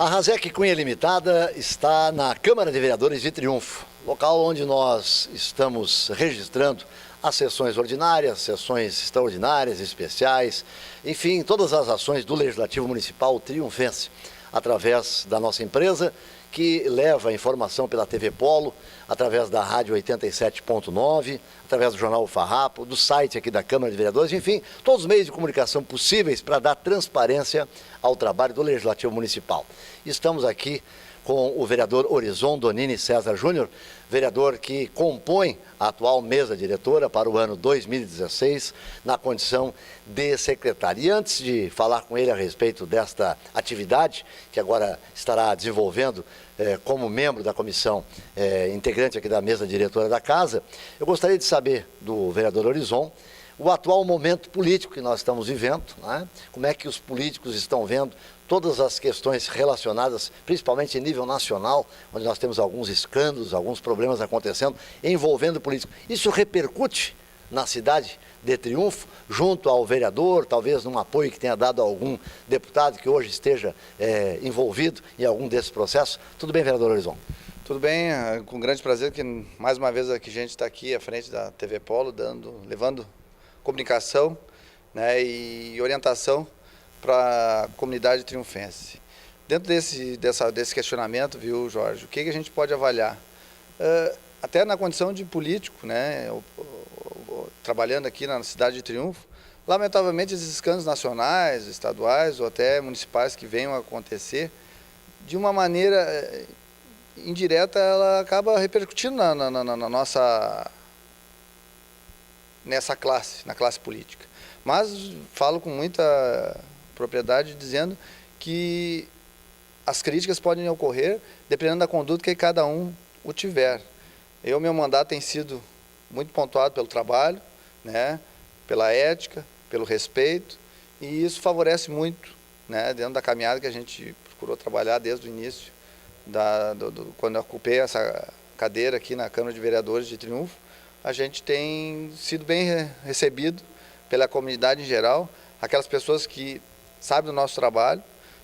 A Razek Cunha Limitada está na Câmara de Vereadores de Triunfo, local onde nós estamos registrando as sessões ordinárias, sessões extraordinárias, especiais, enfim, todas as ações do Legislativo Municipal triunfense, através da nossa empresa, que leva a informação pela TV Polo, através da Rádio 87.9, através do Jornal Farrapo, do site aqui da Câmara de Vereadores, enfim, todos os meios de comunicação possíveis para dar transparência ao trabalho do Legislativo Municipal. Estamos aqui com o vereador Horizon Donini César Júnior, vereador que compõe a atual mesa diretora para o ano 2016, na condição de secretário. E antes de falar com ele a respeito desta atividade, que agora estará desenvolvendo como membro da comissão integrante aqui da mesa diretora da casa, eu gostaria de saber do vereador Horizon o atual momento político que nós estamos vivendo, né? Como é que os políticos estão vendo todas as questões relacionadas, principalmente em nível nacional, onde nós temos alguns escândalos, alguns problemas acontecendo, envolvendo políticos. Isso repercute na cidade de Triunfo, junto ao vereador, talvez num apoio que tenha dado a algum deputado que hoje esteja envolvido em algum desses processos. Tudo bem, vereador Horizon? Tudo bem, com grande prazer que mais uma vez aqui a gente está aqui à frente da TV Polo, levando comunicação, né, e orientação para a comunidade triunfense. Dentro desse questionamento, viu, Jorge, o que a gente pode avaliar? Até na condição de político, né, trabalhando aqui na cidade de Triunfo, lamentavelmente esses escândalos nacionais, estaduais ou até municipais que venham a acontecer, de uma maneira indireta, ela acaba repercutindo na nossa... na classe política. Mas falo com muita propriedade dizendo que as críticas podem ocorrer dependendo da conduta que cada um o tiver. Meu mandato tem sido muito pontuado pelo trabalho, né, pela ética, pelo respeito, e isso favorece muito, né, dentro da caminhada que a gente procurou trabalhar desde o início, quando eu ocupei essa cadeira aqui na Câmara de Vereadores de Triunfo. A gente tem sido bem recebido pela comunidade em geral, aquelas pessoas que sabem do nosso trabalho,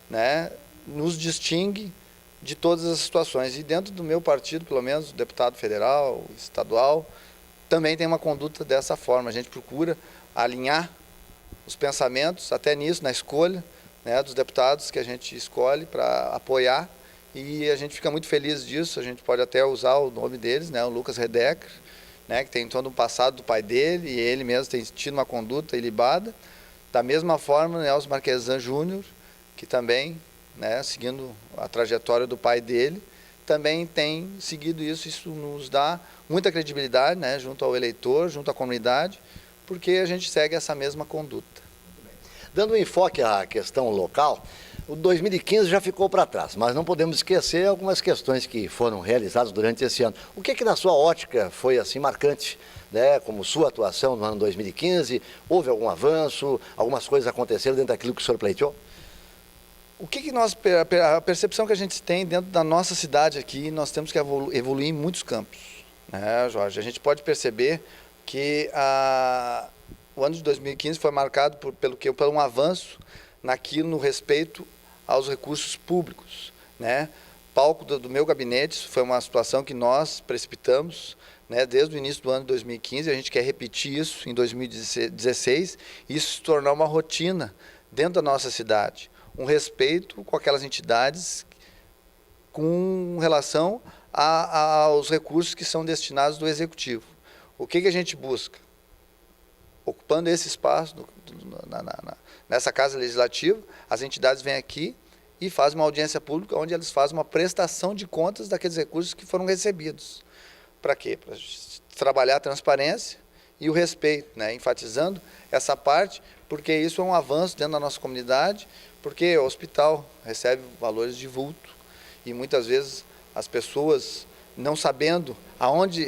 né, nos distingue de todas as situações. E dentro do meu partido, pelo menos, o deputado federal, estadual, também tem uma conduta dessa forma. A gente procura alinhar os pensamentos, até nisso, na escolha, né, dos deputados que a gente escolhe para apoiar, e a gente fica muito feliz disso. A gente pode até usar o nome deles, né, o Lucas Redecker, né, que tem todo um passado do pai dele, e ele mesmo tem tido uma conduta ilibada. Da mesma forma, Nelson Marquesan Júnior, que também, né, seguindo a trajetória do pai dele, também tem seguido isso. Isso nos dá muita credibilidade, né, junto ao eleitor, junto à comunidade, porque a gente segue essa mesma conduta. Dando um enfoque à questão local, o 2015 já ficou para trás, mas não podemos esquecer algumas questões que foram realizadas durante esse ano. O que na sua ótica foi assim marcante, né, como sua atuação no ano 2015? Houve algum avanço, algumas coisas aconteceram dentro daquilo que o senhor pleiteou? A percepção que a gente tem dentro da nossa cidade aqui, nós temos que evoluir em muitos campos, né, Jorge? A gente pode perceber que o ano de 2015 foi marcado por um avanço no respeito aos recursos públicos, né? Palco do meu gabinete, foi uma situação que nós precipitamos, né, desde o início do ano de 2015, a gente quer repetir isso em 2016, e isso se tornar uma rotina dentro da nossa cidade, um respeito com aquelas entidades com relação aos recursos que são destinados do Executivo. O que a gente busca? Ocupando esse espaço nessa Casa Legislativa, as entidades vêm aqui e fazem uma audiência pública onde eles fazem uma prestação de contas daqueles recursos que foram recebidos. Para quê? Para trabalhar a transparência e o respeito, né? Enfatizando essa parte, porque isso é um avanço dentro da nossa comunidade, porque o hospital recebe valores de vulto e muitas vezes as pessoas, não sabendo aonde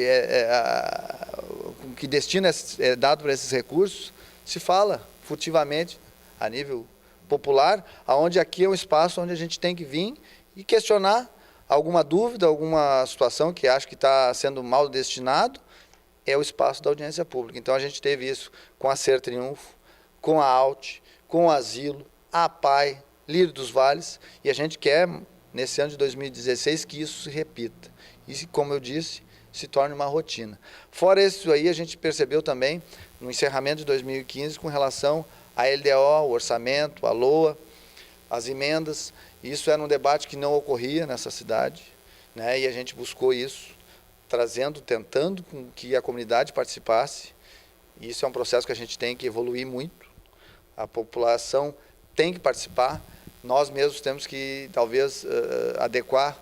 que destino é dado para esses recursos, se fala furtivamente a nível popular, aonde aqui é um espaço onde a gente tem que vir e questionar alguma dúvida, alguma situação que acha que está sendo mal destinado, é o espaço da audiência pública. Então a gente teve isso com a Ser Triunfo, com a ALT, com o Asilo, a APAI, Lírio dos Vales, e a gente quer nesse ano de 2016, que isso se repita. E, como eu disse, se torne uma rotina. Fora isso aí, a gente percebeu também, no encerramento de 2015, com relação à LDO, o orçamento, a LOA, as emendas. Isso era um debate que não ocorria nessa cidade, né? E a gente buscou isso, tentando que a comunidade participasse. Isso é um processo que a gente tem que evoluir muito. A população tem que participar. Nós mesmos temos que, talvez, adequar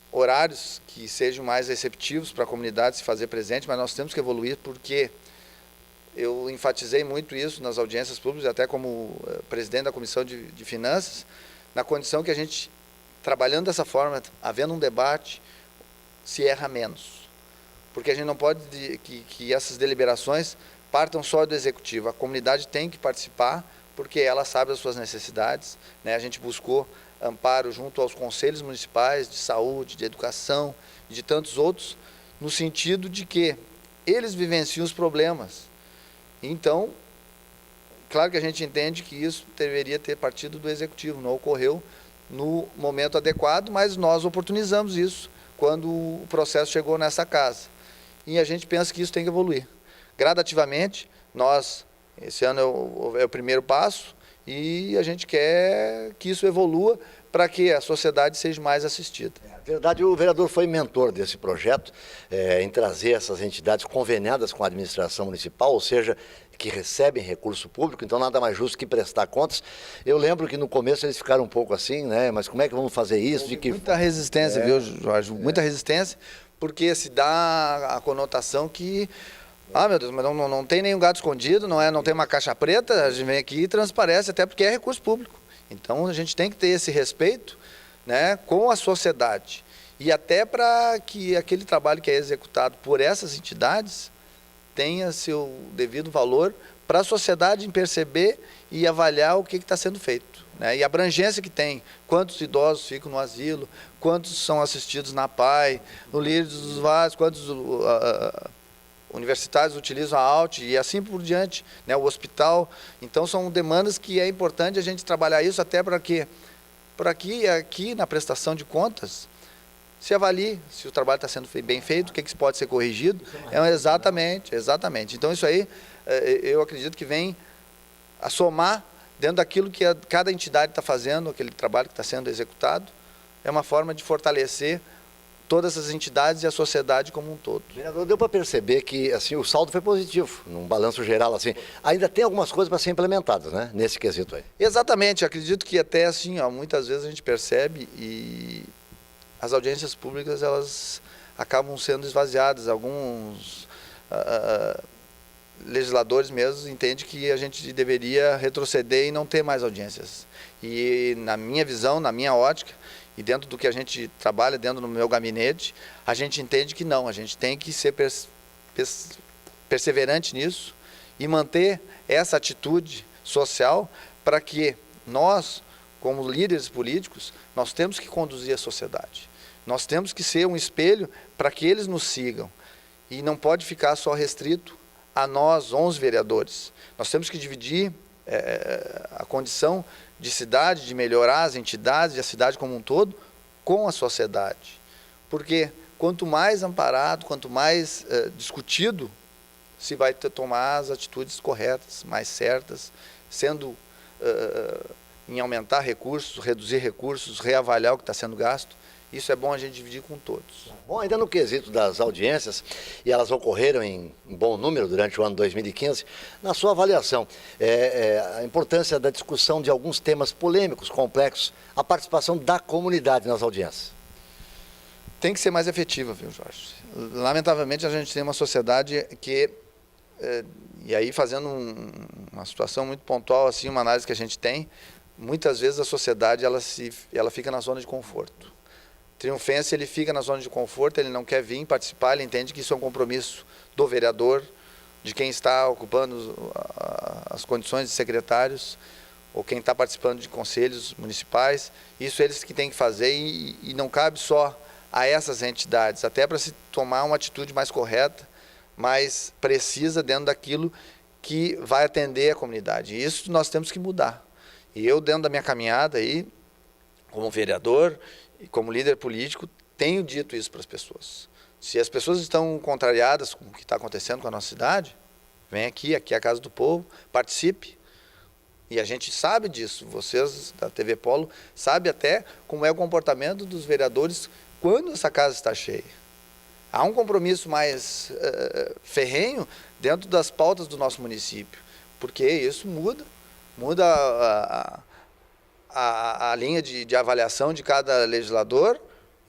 horários que sejam mais receptivos para a comunidade se fazer presente, mas nós temos que evoluir, porque eu enfatizei muito isso nas audiências públicas, até como presidente da Comissão de Finanças, na condição que a gente, trabalhando dessa forma, havendo um debate, se erra menos. Porque a gente não pode que essas deliberações partam só do Executivo. A comunidade tem que participar, porque ela sabe as suas necessidades, né? A gente buscou amparo junto aos conselhos municipais de saúde, de educação e de tantos outros, no sentido de que eles vivenciam os problemas. Então, claro que a gente entende que isso deveria ter partido do Executivo, não ocorreu no momento adequado, mas nós oportunizamos isso quando o processo chegou nessa casa. E a gente pensa que isso tem que evoluir. Gradativamente, esse ano é o primeiro passo, e a gente quer que isso evolua para que a sociedade seja mais assistida. Na verdade, o vereador foi mentor desse projeto, em trazer essas entidades conveniadas com a administração municipal, ou seja, que recebem recurso público, então nada mais justo que prestar contas. Eu lembro que no começo eles ficaram um pouco assim, né? Mas como é que vamos fazer isso? Muita resistência, viu, Jorge? Muita resistência, porque se dá a conotação que meu Deus, mas não tem nenhum gato escondido, não tem uma caixa preta, a gente vem aqui e transparece, até porque é recurso público. Então a gente tem que ter esse respeito, né, com a sociedade. E até para que aquele trabalho que é executado por essas entidades tenha seu devido valor para a sociedade em perceber e avaliar o que está sendo feito, né? E a abrangência que tem, quantos idosos ficam no asilo, quantos são assistidos na PAI, no Lírio dos Vales, quantos universitários utilizam a ALT e assim por diante, né, o hospital. Então são demandas que é importante a gente trabalhar isso, até para que aqui na prestação de contas se avalie se o trabalho está sendo bem feito, o que pode ser corrigido. Exatamente. Então isso aí eu acredito que vem a somar dentro daquilo que cada entidade está fazendo, aquele trabalho que está sendo executado. É uma forma de fortalecer todas as entidades e a sociedade como um todo. Vereador, deu para perceber que assim, o saldo foi positivo, num balanço geral. Assim. Ainda tem algumas coisas para ser implementadas, né, nesse quesito aí. Exatamente, acredito que até assim, muitas vezes a gente percebe e as audiências públicas elas acabam sendo esvaziadas. Alguns legisladores mesmo entendem que a gente deveria retroceder e não ter mais audiências. E na minha visão, na minha ótica, e dentro do que a gente trabalha, dentro do meu gabinete, a gente entende que não, a gente tem que ser perseverante nisso e manter essa atitude social para que nós, como líderes políticos, nós temos que conduzir a sociedade. Nós temos que ser um espelho para que eles nos sigam. E não pode ficar só restrito a nós, 11 vereadores. Nós temos que dividir a condição de cidade, de melhorar as entidades e a cidade como um todo, com a sociedade. Porque quanto mais amparado, quanto mais discutido, se vai tomar as atitudes corretas, mais certas, sendo em aumentar recursos, reduzir recursos, reavaliar o que está sendo gasto. Isso é bom a gente dividir com todos. Bom, ainda no quesito das audiências, e elas ocorreram em bom número durante o ano 2015, na sua avaliação, a importância da discussão de alguns temas polêmicos, complexos, a participação da comunidade nas audiências. Tem que ser mais efetiva, viu, Jorge? Lamentavelmente, a gente tem uma sociedade que, e aí fazendo uma situação muito pontual, assim, uma análise que a gente tem, muitas vezes a sociedade ela fica na zona de conforto. Triunfense, ele fica na zona de conforto, ele não quer vir participar, ele entende que isso é um compromisso do vereador, de quem está ocupando as condições de secretários, ou quem está participando de conselhos municipais. Isso eles que têm que fazer e não cabe só a essas entidades, até para se tomar uma atitude mais correta, mais precisa dentro daquilo que vai atender a comunidade. E isso nós temos que mudar. E eu, dentro da minha caminhada aí, como vereador, E como líder político, tenho dito isso para as pessoas. Se as pessoas estão contrariadas com o que está acontecendo com a nossa cidade, vem aqui é a Casa do Povo, participe. E a gente sabe disso, vocês da TV Polo sabem até como é o comportamento dos vereadores quando essa casa está cheia. Há um compromisso mais ferrenho dentro das pautas do nosso município, porque isso muda a linha de avaliação de cada legislador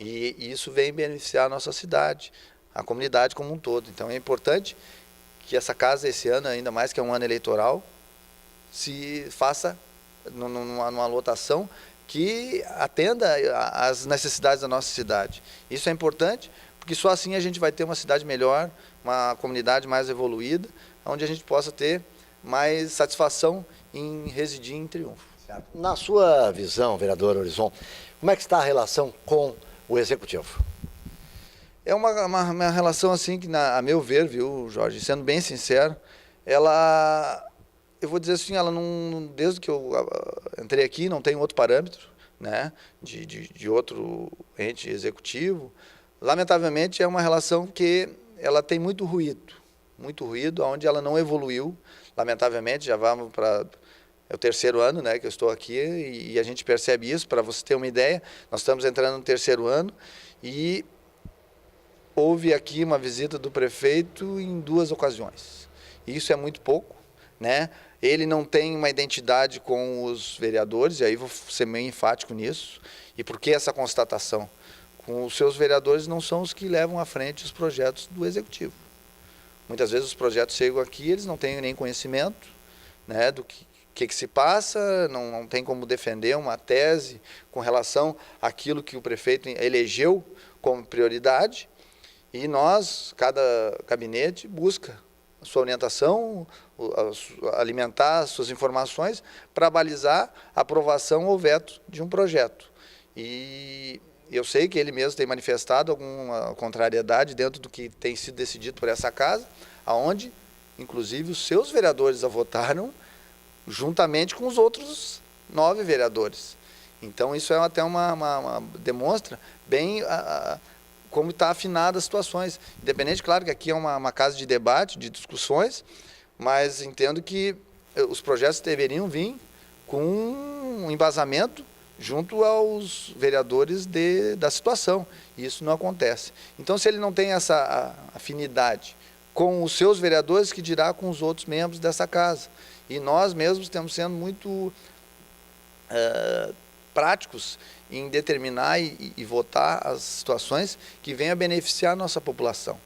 e isso vem beneficiar a nossa cidade, a comunidade como um todo. Então é importante que essa casa esse ano, ainda mais que é um ano eleitoral, se faça numa lotação que atenda às necessidades da nossa cidade. Isso é importante, porque só assim a gente vai ter uma cidade melhor, uma comunidade mais evoluída, onde a gente possa ter mais satisfação em residir em Triunfo. Na sua visão, vereador Horizon, como é que está a relação com o Executivo? É uma relação assim que, a meu ver, viu, Jorge, sendo bem sincero, eu vou dizer assim, ela não, desde que eu entrei aqui, não tem outro parâmetro, né, de outro ente executivo. Lamentavelmente, é uma relação que ela tem muito ruído, onde ela não evoluiu. Lamentavelmente, já vamos para o terceiro ano, né, que eu estou aqui e a gente percebe isso. Para você ter uma ideia, nós estamos entrando no terceiro ano e houve aqui uma visita do prefeito em 2 ocasiões. Isso é muito pouco, né? Ele não tem uma identidade com os vereadores, e aí vou ser meio enfático nisso. E por que essa constatação? Com os seus vereadores não são os que levam à frente os projetos do Executivo. Muitas vezes os projetos chegam aqui, eles não têm nem conhecimento, né, do que se passa, não tem como defender uma tese com relação àquilo que o prefeito elegeu como prioridade. E nós, cada gabinete, busca a sua orientação, alimentar as suas informações para balizar a aprovação ou veto de um projeto. E eu sei que ele mesmo tem manifestado alguma contrariedade dentro do que tem sido decidido por essa casa, aonde, inclusive, os seus vereadores a votaram juntamente com os outros 9 vereadores. Então, isso é até demonstra bem como está afinada as situações. Independente, claro, que aqui é uma casa de debate, de discussões, mas entendo que os projetos deveriam vir com um embasamento junto aos vereadores da situação, e isso não acontece. Então, se ele não tem essa afinidade com os seus vereadores, que dirá com os outros membros dessa casa. E nós mesmos estamos sendo muito práticos em determinar e votar as situações que venham a beneficiar a nossa população.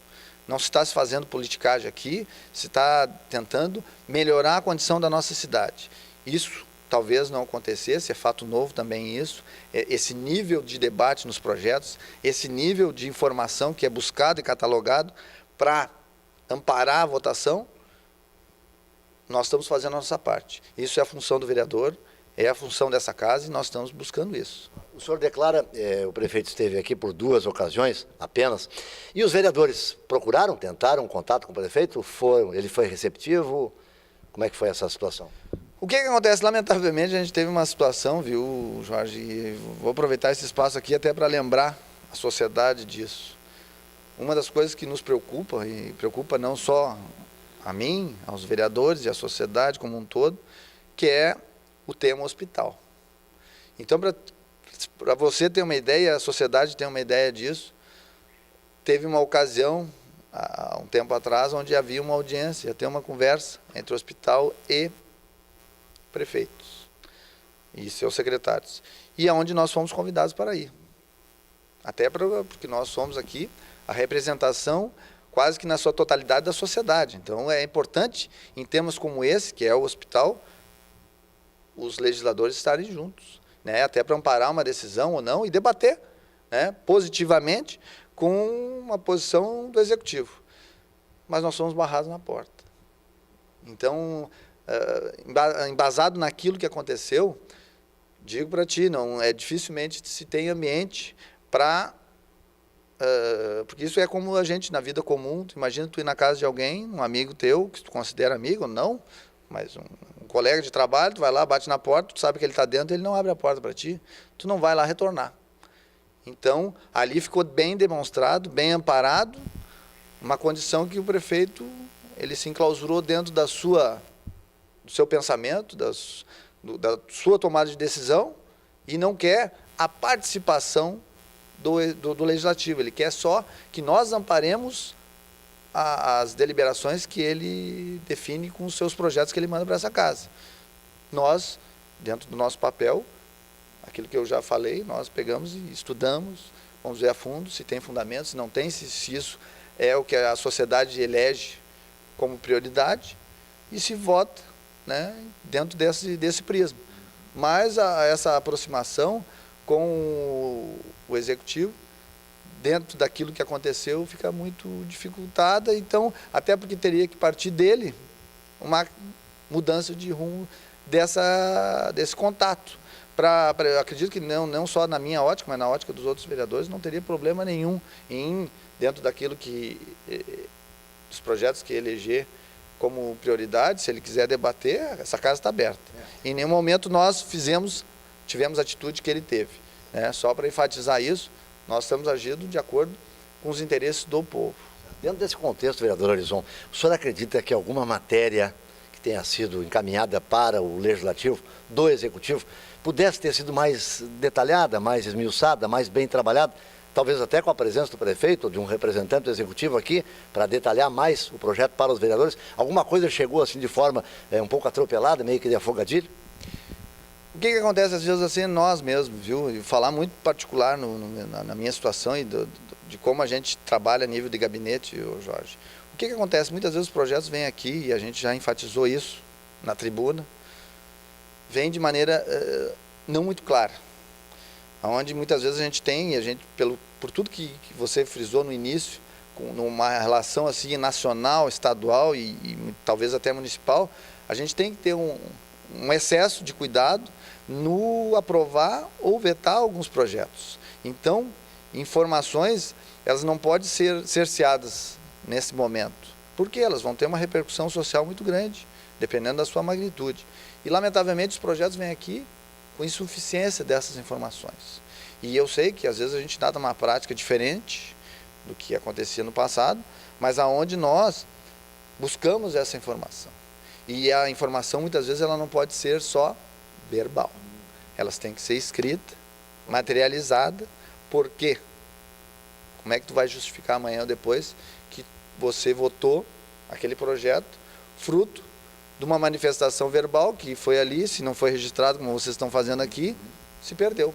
Não se está se fazendo politicagem aqui, se está tentando melhorar a condição da nossa cidade. Isso talvez não acontecesse, é fato novo também isso, esse nível de debate nos projetos, esse nível de informação que é buscado e catalogado para amparar a votação, nós estamos fazendo a nossa parte. Isso é a função do vereador, é a função dessa casa e nós estamos buscando isso. O senhor declara, o prefeito esteve aqui por 2 ocasiões apenas, e os vereadores tentaram contato com o prefeito? Ele foi receptivo? Como é que foi essa situação? O que acontece? Lamentavelmente, a gente teve uma situação, viu, Jorge, e vou aproveitar esse espaço aqui até para lembrar a sociedade disso. Uma das coisas que nos preocupa, e preocupa não só a mim, aos vereadores e à sociedade como um todo, que é o tema hospital. Então, para você ter uma ideia, a sociedade tem uma ideia disso, teve uma ocasião, há um tempo atrás, onde havia uma audiência, ia ter uma conversa entre o hospital e prefeitos e seus secretários, e aonde nós fomos convidados para ir. Até porque nós somos aqui a representação quase que na sua totalidade da sociedade. Então é importante, em temas como esse, que é o hospital, os legisladores estarem juntos, né? Até para amparar uma decisão ou não e debater, né, positivamente com uma posição do executivo. Mas nós somos barrados na porta. Então, embasado naquilo que aconteceu, digo para ti, não é dificilmente se tem ambiente para porque isso é como a gente na vida comum. Tu imagina tu ir na casa de alguém, um amigo teu que tu considera amigo ou não, mas um colega de trabalho, tu vai lá, bate na porta, tu sabe que ele está dentro, ele não abre a porta para ti, tu não vai lá retornar. Então, ali ficou bem demonstrado, bem amparado, uma condição que o prefeito ele se enclausurou dentro do seu pensamento, da sua tomada de decisão, e não quer a participação do Legislativo. Ele quer só que nós amparemos as deliberações que ele define com os seus projetos que ele manda para essa casa. Nós, dentro do nosso papel, aquilo que eu já falei, nós pegamos e estudamos, vamos ver a fundo se tem fundamento, se não tem, se isso é o que a sociedade elege como prioridade e se vota, né, dentro desse prisma. Mas essa aproximação com o Executivo, dentro daquilo que aconteceu, fica muito dificultada, então, até porque teria que partir dele uma mudança de rumo desse contato. Eu acredito que não só na minha ótica, mas na ótica dos outros vereadores, não teria problema nenhum dentro daquilo dos projetos que eleger como prioridade, se ele quiser debater, essa casa está aberta. Em nenhum momento nós tivemos a atitude que ele teve. Né? Só para enfatizar isso, nós estamos agindo de acordo com os interesses do povo. Dentro desse contexto, vereador Horizon, o senhor acredita que alguma matéria que tenha sido encaminhada para o Legislativo, do Executivo, pudesse ter sido mais detalhada, mais esmiuçada, mais bem trabalhada, talvez até com a presença do prefeito ou de um representante do Executivo aqui, para detalhar mais o projeto para os vereadores? Alguma coisa chegou assim de forma um pouco atropelada, meio que de afogadilho? O que acontece às vezes assim, nós mesmos, viu? E falar muito particular na minha situação e de como a gente trabalha a nível de gabinete, Jorge. O que acontece? Muitas vezes os projetos vêm aqui, e a gente já enfatizou isso na tribuna, vem de maneira não muito clara. Onde muitas vezes a gente tem, por tudo que você frisou no início, numa relação assim nacional, estadual e talvez até municipal, a gente tem que ter um excesso de cuidado no aprovar ou vetar alguns projetos. Então, informações, elas não podem ser cerceadas nesse momento, porque elas vão ter uma repercussão social muito grande, dependendo da sua magnitude. E, lamentavelmente, os projetos vêm aqui com insuficiência dessas informações. E eu sei que, às vezes, a gente dá uma prática diferente do que acontecia no passado, mas aonde nós buscamos essa informação. E a informação, muitas vezes, ela não pode ser só verbal. Elas têm que ser escrita, materializada. Por quê? Como é que tu vai justificar amanhã ou depois que você votou aquele projeto fruto de uma manifestação verbal que foi ali, se não foi registrado como vocês estão fazendo aqui, se perdeu.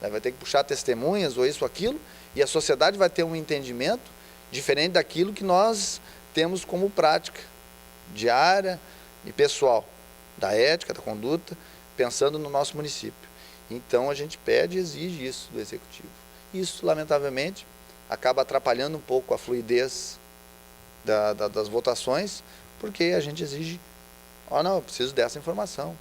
Vai ter que puxar testemunhas ou isso ou aquilo, e a sociedade vai ter um entendimento diferente daquilo que nós temos como prática diária e pessoal, da ética, da conduta, pensando no nosso município. Então a gente pede e exige isso do Executivo. Isso, lamentavelmente, acaba atrapalhando um pouco a fluidez das votações, porque a gente exige, não, eu preciso dessa informação,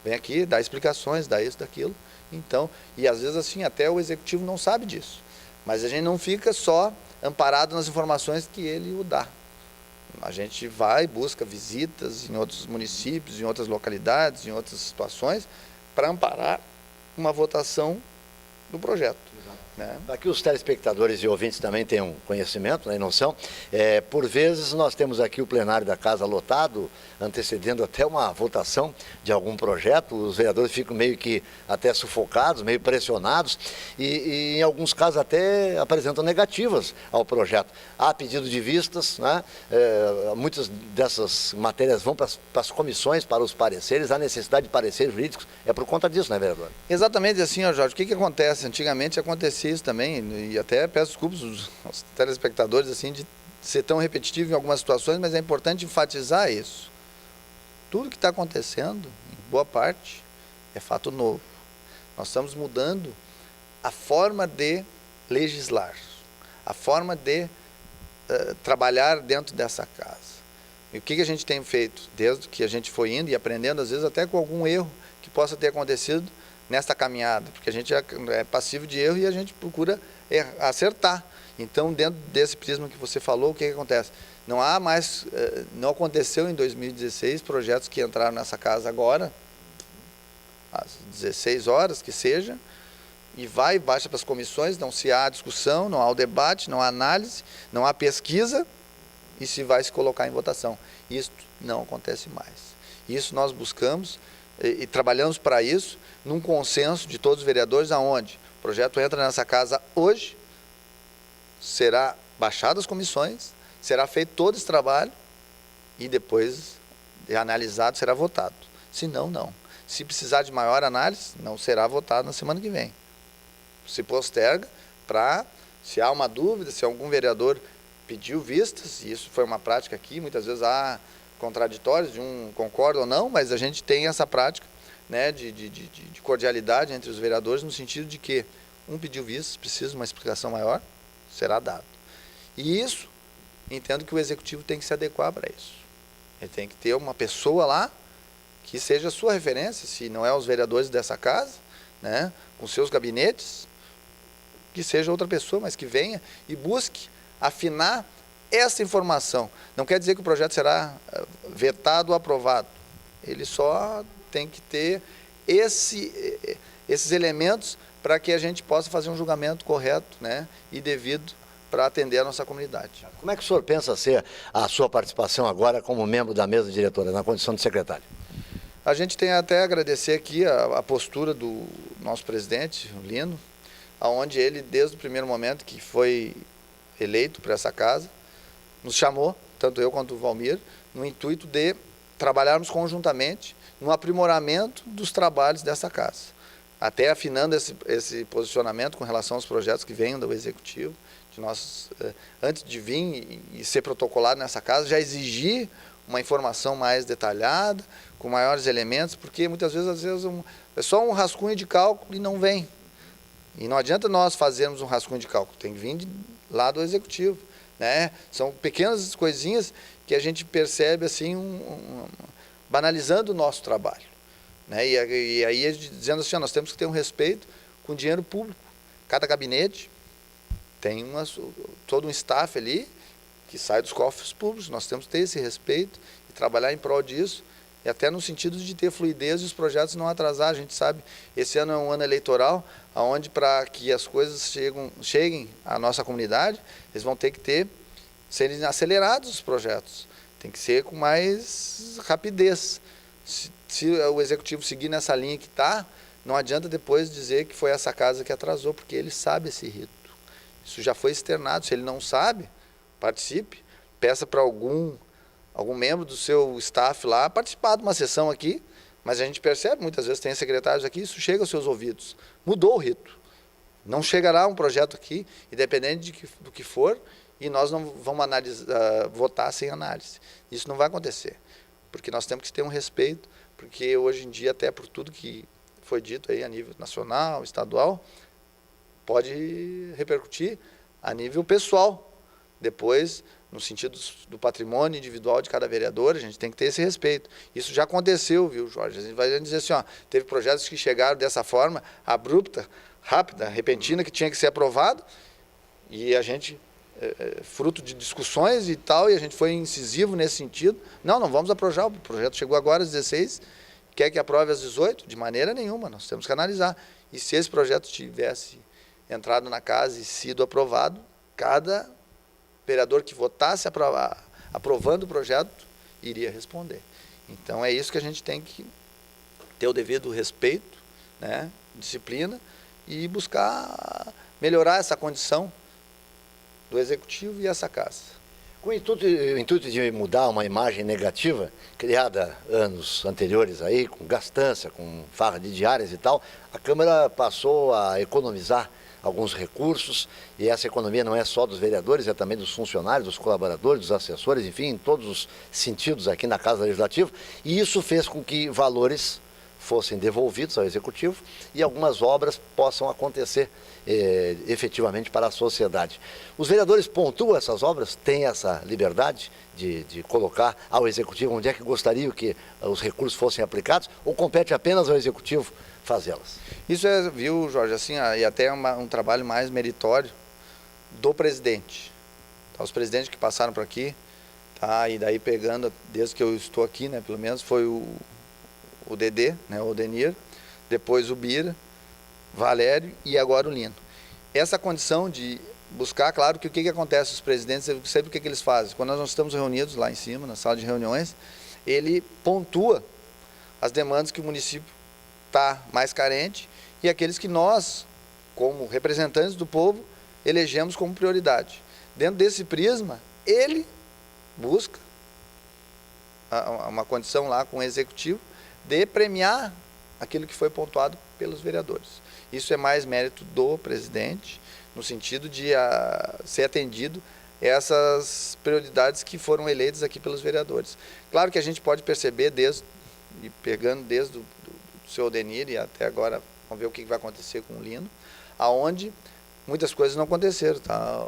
vem aqui, dá explicações, dá isso, daquilo. Então, e às vezes assim, até o Executivo não sabe disso, mas a gente não fica só amparado nas informações que ele o dá. A gente vai, busca visitas em outros municípios, em outras localidades, em outras situações, para amparar uma votação do projeto. Né? Aqui os telespectadores e ouvintes também têm um conhecimento, né, e noção. Por vezes nós temos aqui o plenário da casa lotado, antecedendo até uma votação de algum projeto, os vereadores ficam meio que até sufocados, meio pressionados, e em alguns casos até apresentam negativas ao projeto. Há pedido de vistas, né? Muitas dessas matérias vão para as comissões, para os pareceres, há necessidade de pareceres jurídicos, é por conta disso, né, vereador? Exatamente assim, Jorge, o que acontece? Antigamente acontecia isso também, e até peço desculpas aos telespectadores assim, de ser tão repetitivo em algumas situações, mas é importante enfatizar isso. Tudo que está acontecendo, em boa parte, é fato novo. Nós estamos mudando a forma de legislar, a forma de trabalhar dentro dessa casa. E o que a gente tem feito? Desde que a gente foi indo e aprendendo, às vezes até com algum erro que possa ter acontecido nesta caminhada, porque a gente é passivo de erro e a gente procura acertar. Então, dentro desse prisma que você falou, o que acontece? Não há mais, não aconteceu em 2016 projetos que entraram nessa casa agora, às 16 horas que seja, e baixa para as comissões, não se há discussão, não há o debate, não há análise, não há pesquisa, e se vai se colocar em votação. Isso não acontece mais. Isso nós buscamos e trabalhamos para isso, num consenso de todos os vereadores, aonde o projeto entra nessa casa hoje, será baixado as comissões, será feito todo esse trabalho e depois de analisado será votado. Se não, não. Se precisar de maior análise, não será votado na semana que vem. Se posterga para, se há uma dúvida, se algum vereador pediu vistas, e isso foi uma prática aqui, muitas vezes há contraditórios, de um concorda ou não, mas a gente tem essa prática, né, de cordialidade entre os vereadores, no sentido de que um pediu vistas, precisa de uma explicação maior, será dado. E isso, entendo que o executivo tem que se adequar para isso. Ele tem que ter uma pessoa lá que seja a sua referência, se não é os vereadores dessa casa, né, com seus gabinetes, que seja outra pessoa, mas que venha e busque afinar essa informação. Não quer dizer que o projeto será vetado ou aprovado. Ele só tem que ter esses elementos para que a gente possa fazer um julgamento correto, né, e devido para atender a nossa comunidade. Como é que o senhor pensa ser a sua participação agora como membro da mesa diretora, na condição de secretário? A gente tem até a agradecer aqui a postura do nosso presidente, o Lino, onde ele, desde o primeiro momento que foi eleito para essa casa, nos chamou, tanto eu quanto o Valmir, no intuito de trabalharmos conjuntamente no aprimoramento dos trabalhos dessa casa. Até afinando esse posicionamento com relação aos projetos que vêm do Executivo, de nós, antes de vir e ser protocolado nessa casa, já exigir uma informação mais detalhada, com maiores elementos, porque muitas vezes, é só um rascunho de cálculo e não vem. E não adianta nós fazermos um rascunho de cálculo, tem que vir lá do Executivo, né? São pequenas coisinhas que a gente percebe assim, banalizando o nosso trabalho, né? E aí dizendo assim, nós temos que ter um respeito com o dinheiro público. Cada gabinete tem todo um staff ali que sai dos cofres públicos, nós temos que ter esse respeito e trabalhar em prol disso, e até no sentido de ter fluidez e os projetos não atrasar. A gente sabe, esse ano é um ano eleitoral, onde para que as coisas cheguem à nossa comunidade, eles vão ter que serem acelerados os projetos, tem que ser com mais rapidez. Se o Executivo seguir nessa linha que está, não adianta depois dizer que foi essa casa que atrasou, porque ele sabe esse rito. Isso já foi externado, se ele não sabe, participe, peça para algum membro do seu staff lá participar de uma sessão aqui, mas a gente percebe, muitas vezes tem secretários aqui, isso chega aos seus ouvidos. Mudou o rito. Não chegará um projeto aqui, independente do que for, e nós não vamos votar sem análise. Isso não vai acontecer, porque nós temos que ter um respeito, porque hoje em dia, até por tudo que foi dito aí a nível nacional, estadual, pode repercutir a nível pessoal. Depois, no sentido do patrimônio individual de cada vereador, a gente tem que ter esse respeito. Isso já aconteceu, viu, Jorge? A gente vai dizer assim, ó, teve projetos que chegaram dessa forma, abrupta, rápida, repentina, que tinha que ser aprovado, e a gente, fruto de discussões e tal, e a gente foi incisivo nesse sentido. Não vamos aprovar, o projeto chegou agora às 16, quer que aprove às 18? De maneira nenhuma, nós temos que analisar. E se esse projeto tivesse entrado na casa e sido aprovado, cada vereador que votasse aprovando o projeto iria responder. Então é isso que a gente tem que ter o devido respeito, né, disciplina, e buscar melhorar essa condição do Executivo e essa casa. Com o intuito de mudar uma imagem negativa, criada anos anteriores aí, com gastança, com farra de diárias e tal, a Câmara passou a economizar alguns recursos, e essa economia não é só dos vereadores, é também dos funcionários, dos colaboradores, dos assessores, enfim, em todos os sentidos aqui na Casa Legislativa, e isso fez com que valores fossem devolvidos ao Executivo e algumas obras possam acontecer efetivamente para a sociedade. Os vereadores pontuam essas obras, têm essa liberdade de colocar ao Executivo onde é que gostariam que os recursos fossem aplicados, ou compete apenas ao Executivo fazê-las? Isso viu, Jorge, assim, e até é um trabalho mais meritório do presidente. Tá, os presidentes que passaram por aqui, tá, e daí pegando, desde que eu estou aqui, né, pelo menos, foi o Dedê, né, o Denir, depois o Bira, Valério e agora o Lino. Essa condição de buscar, claro que o que acontece, os presidentes, sempre o que eles fazem? Quando nós estamos reunidos lá em cima, na sala de reuniões, ele pontua as demandas que o município está mais carente e aqueles que nós, como representantes do povo, elegemos como prioridade. Dentro desse prisma, ele busca uma condição lá com o executivo de premiar aquilo que foi pontuado pelos vereadores. Isso é mais mérito do presidente, no sentido de ser atendido essas prioridades que foram eleitas aqui pelos vereadores. Claro que a gente pode perceber, pegando desde o seu Odenir e até agora, vamos ver o que vai acontecer com o Lino, aonde muitas coisas não aconteceram, tá,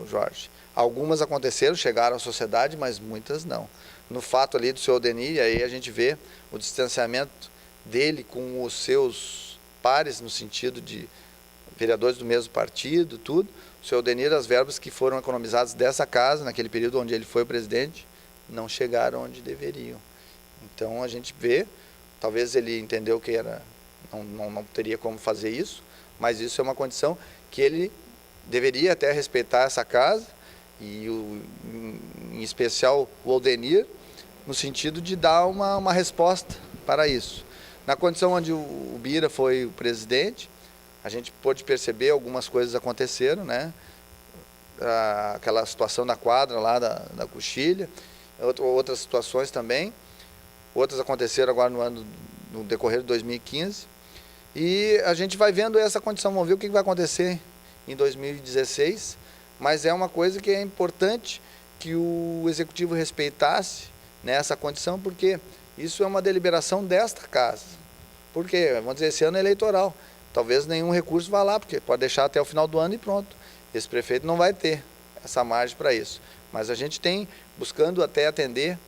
Jorge? Algumas aconteceram, chegaram à sociedade, mas muitas não. No fato ali do seu Odenir, aí a gente vê o distanciamento dele com os seus pares, no sentido de vereadores do mesmo partido, tudo. O seu Odenir, as verbas que foram economizadas dessa casa, naquele período onde ele foi o presidente, não chegaram onde deveriam. Então a gente vê, talvez ele entendeu que não teria como fazer isso, mas isso é uma condição que ele deveria até respeitar essa casa, e em especial o Odenir, no sentido de dar uma resposta para isso. Na condição onde o Bira foi o presidente, a gente pôde perceber algumas coisas aconteceram, né? Aquela situação da quadra lá da Coxilha, outras situações também, outras aconteceram agora no decorrer de 2015, e a gente vai vendo essa condição, vamos ver o que vai acontecer em 2016, mas é uma coisa que é importante que o Executivo respeitasse nessa condição, porque isso é uma deliberação desta casa. Porque, vamos dizer, esse ano é eleitoral, talvez nenhum recurso vá lá, porque pode deixar até o final do ano e pronto. Esse prefeito não vai ter essa margem para isso. Mas a gente tem, buscando até atender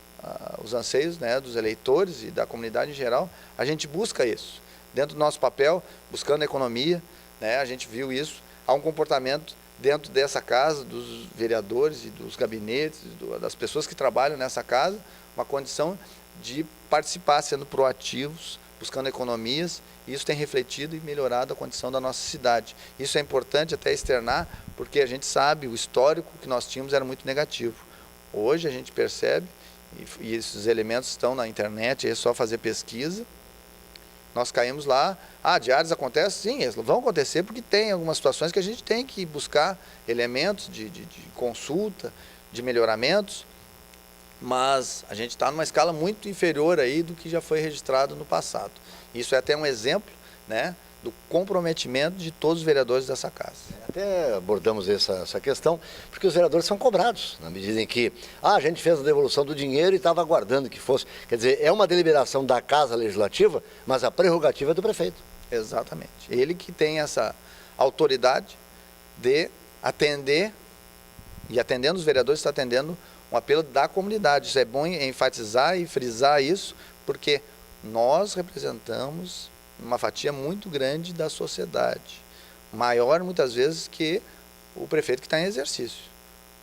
os anseios, né, dos eleitores e da comunidade em geral, a gente busca isso. Dentro do nosso papel, buscando a economia, né, a gente viu isso, há um comportamento dentro dessa casa, dos vereadores e dos gabinetes, das pessoas que trabalham nessa casa, uma condição de participar, sendo proativos, buscando economias, e isso tem refletido e melhorado a condição da nossa cidade. Isso é importante até externar, porque a gente sabe, o histórico que nós tínhamos era muito negativo. Hoje a gente percebe, e esses elementos estão na internet, é só fazer pesquisa, nós caímos lá, diários acontecem? Sim, eles vão acontecer porque tem algumas situações que a gente tem que buscar elementos de consulta, de melhoramentos, mas a gente está numa escala muito inferior aí do que já foi registrado no passado. Isso é até um exemplo, né, do comprometimento de todos os vereadores dessa casa. Até abordamos essa questão, porque os vereadores são cobrados, na medida em que a gente fez a devolução do dinheiro e estava aguardando que fosse. Quer dizer, é uma deliberação da Casa Legislativa, mas a prerrogativa é do prefeito. Exatamente. Ele que tem essa autoridade de atender, e atendendo os vereadores, está atendendo um apelo da comunidade. Isso é bom enfatizar e frisar isso, porque nós representamos uma fatia muito grande da sociedade, maior muitas vezes que o prefeito que está em exercício,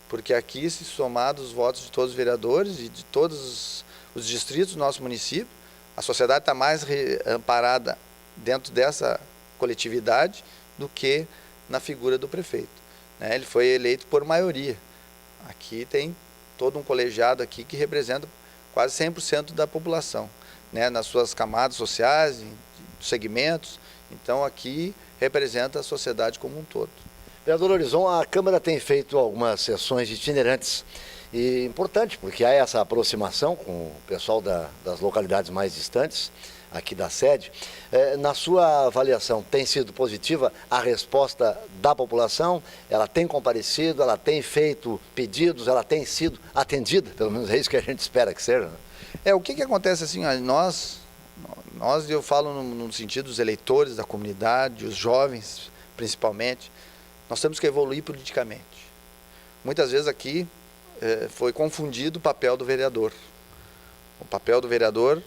porque aqui, se somados os votos de todos os vereadores e de todos os distritos do nosso município, a sociedade está mais amparada dentro dessa coletividade do que na figura do prefeito, né? Ele foi eleito por maioria. Aqui tem todo um colegiado aqui que representa quase 100% da população, né? Nas suas camadas sociais, segmentos. Então aqui representa a sociedade como um todo. Vereador Horizon, a Câmara tem feito algumas sessões itinerantes, e importante porque há essa aproximação com o pessoal das localidades mais distantes aqui da sede. Na sua avaliação, tem sido positiva a resposta da população? Ela tem comparecido, ela tem feito pedidos, ela tem sido atendida? Pelo menos é isso que a gente espera que seja, né? O que acontece assim, nós, eu falo no sentido dos eleitores da comunidade, os jovens principalmente, nós temos que evoluir politicamente. Muitas vezes aqui foi confundido o papel do vereador. O papel do vereador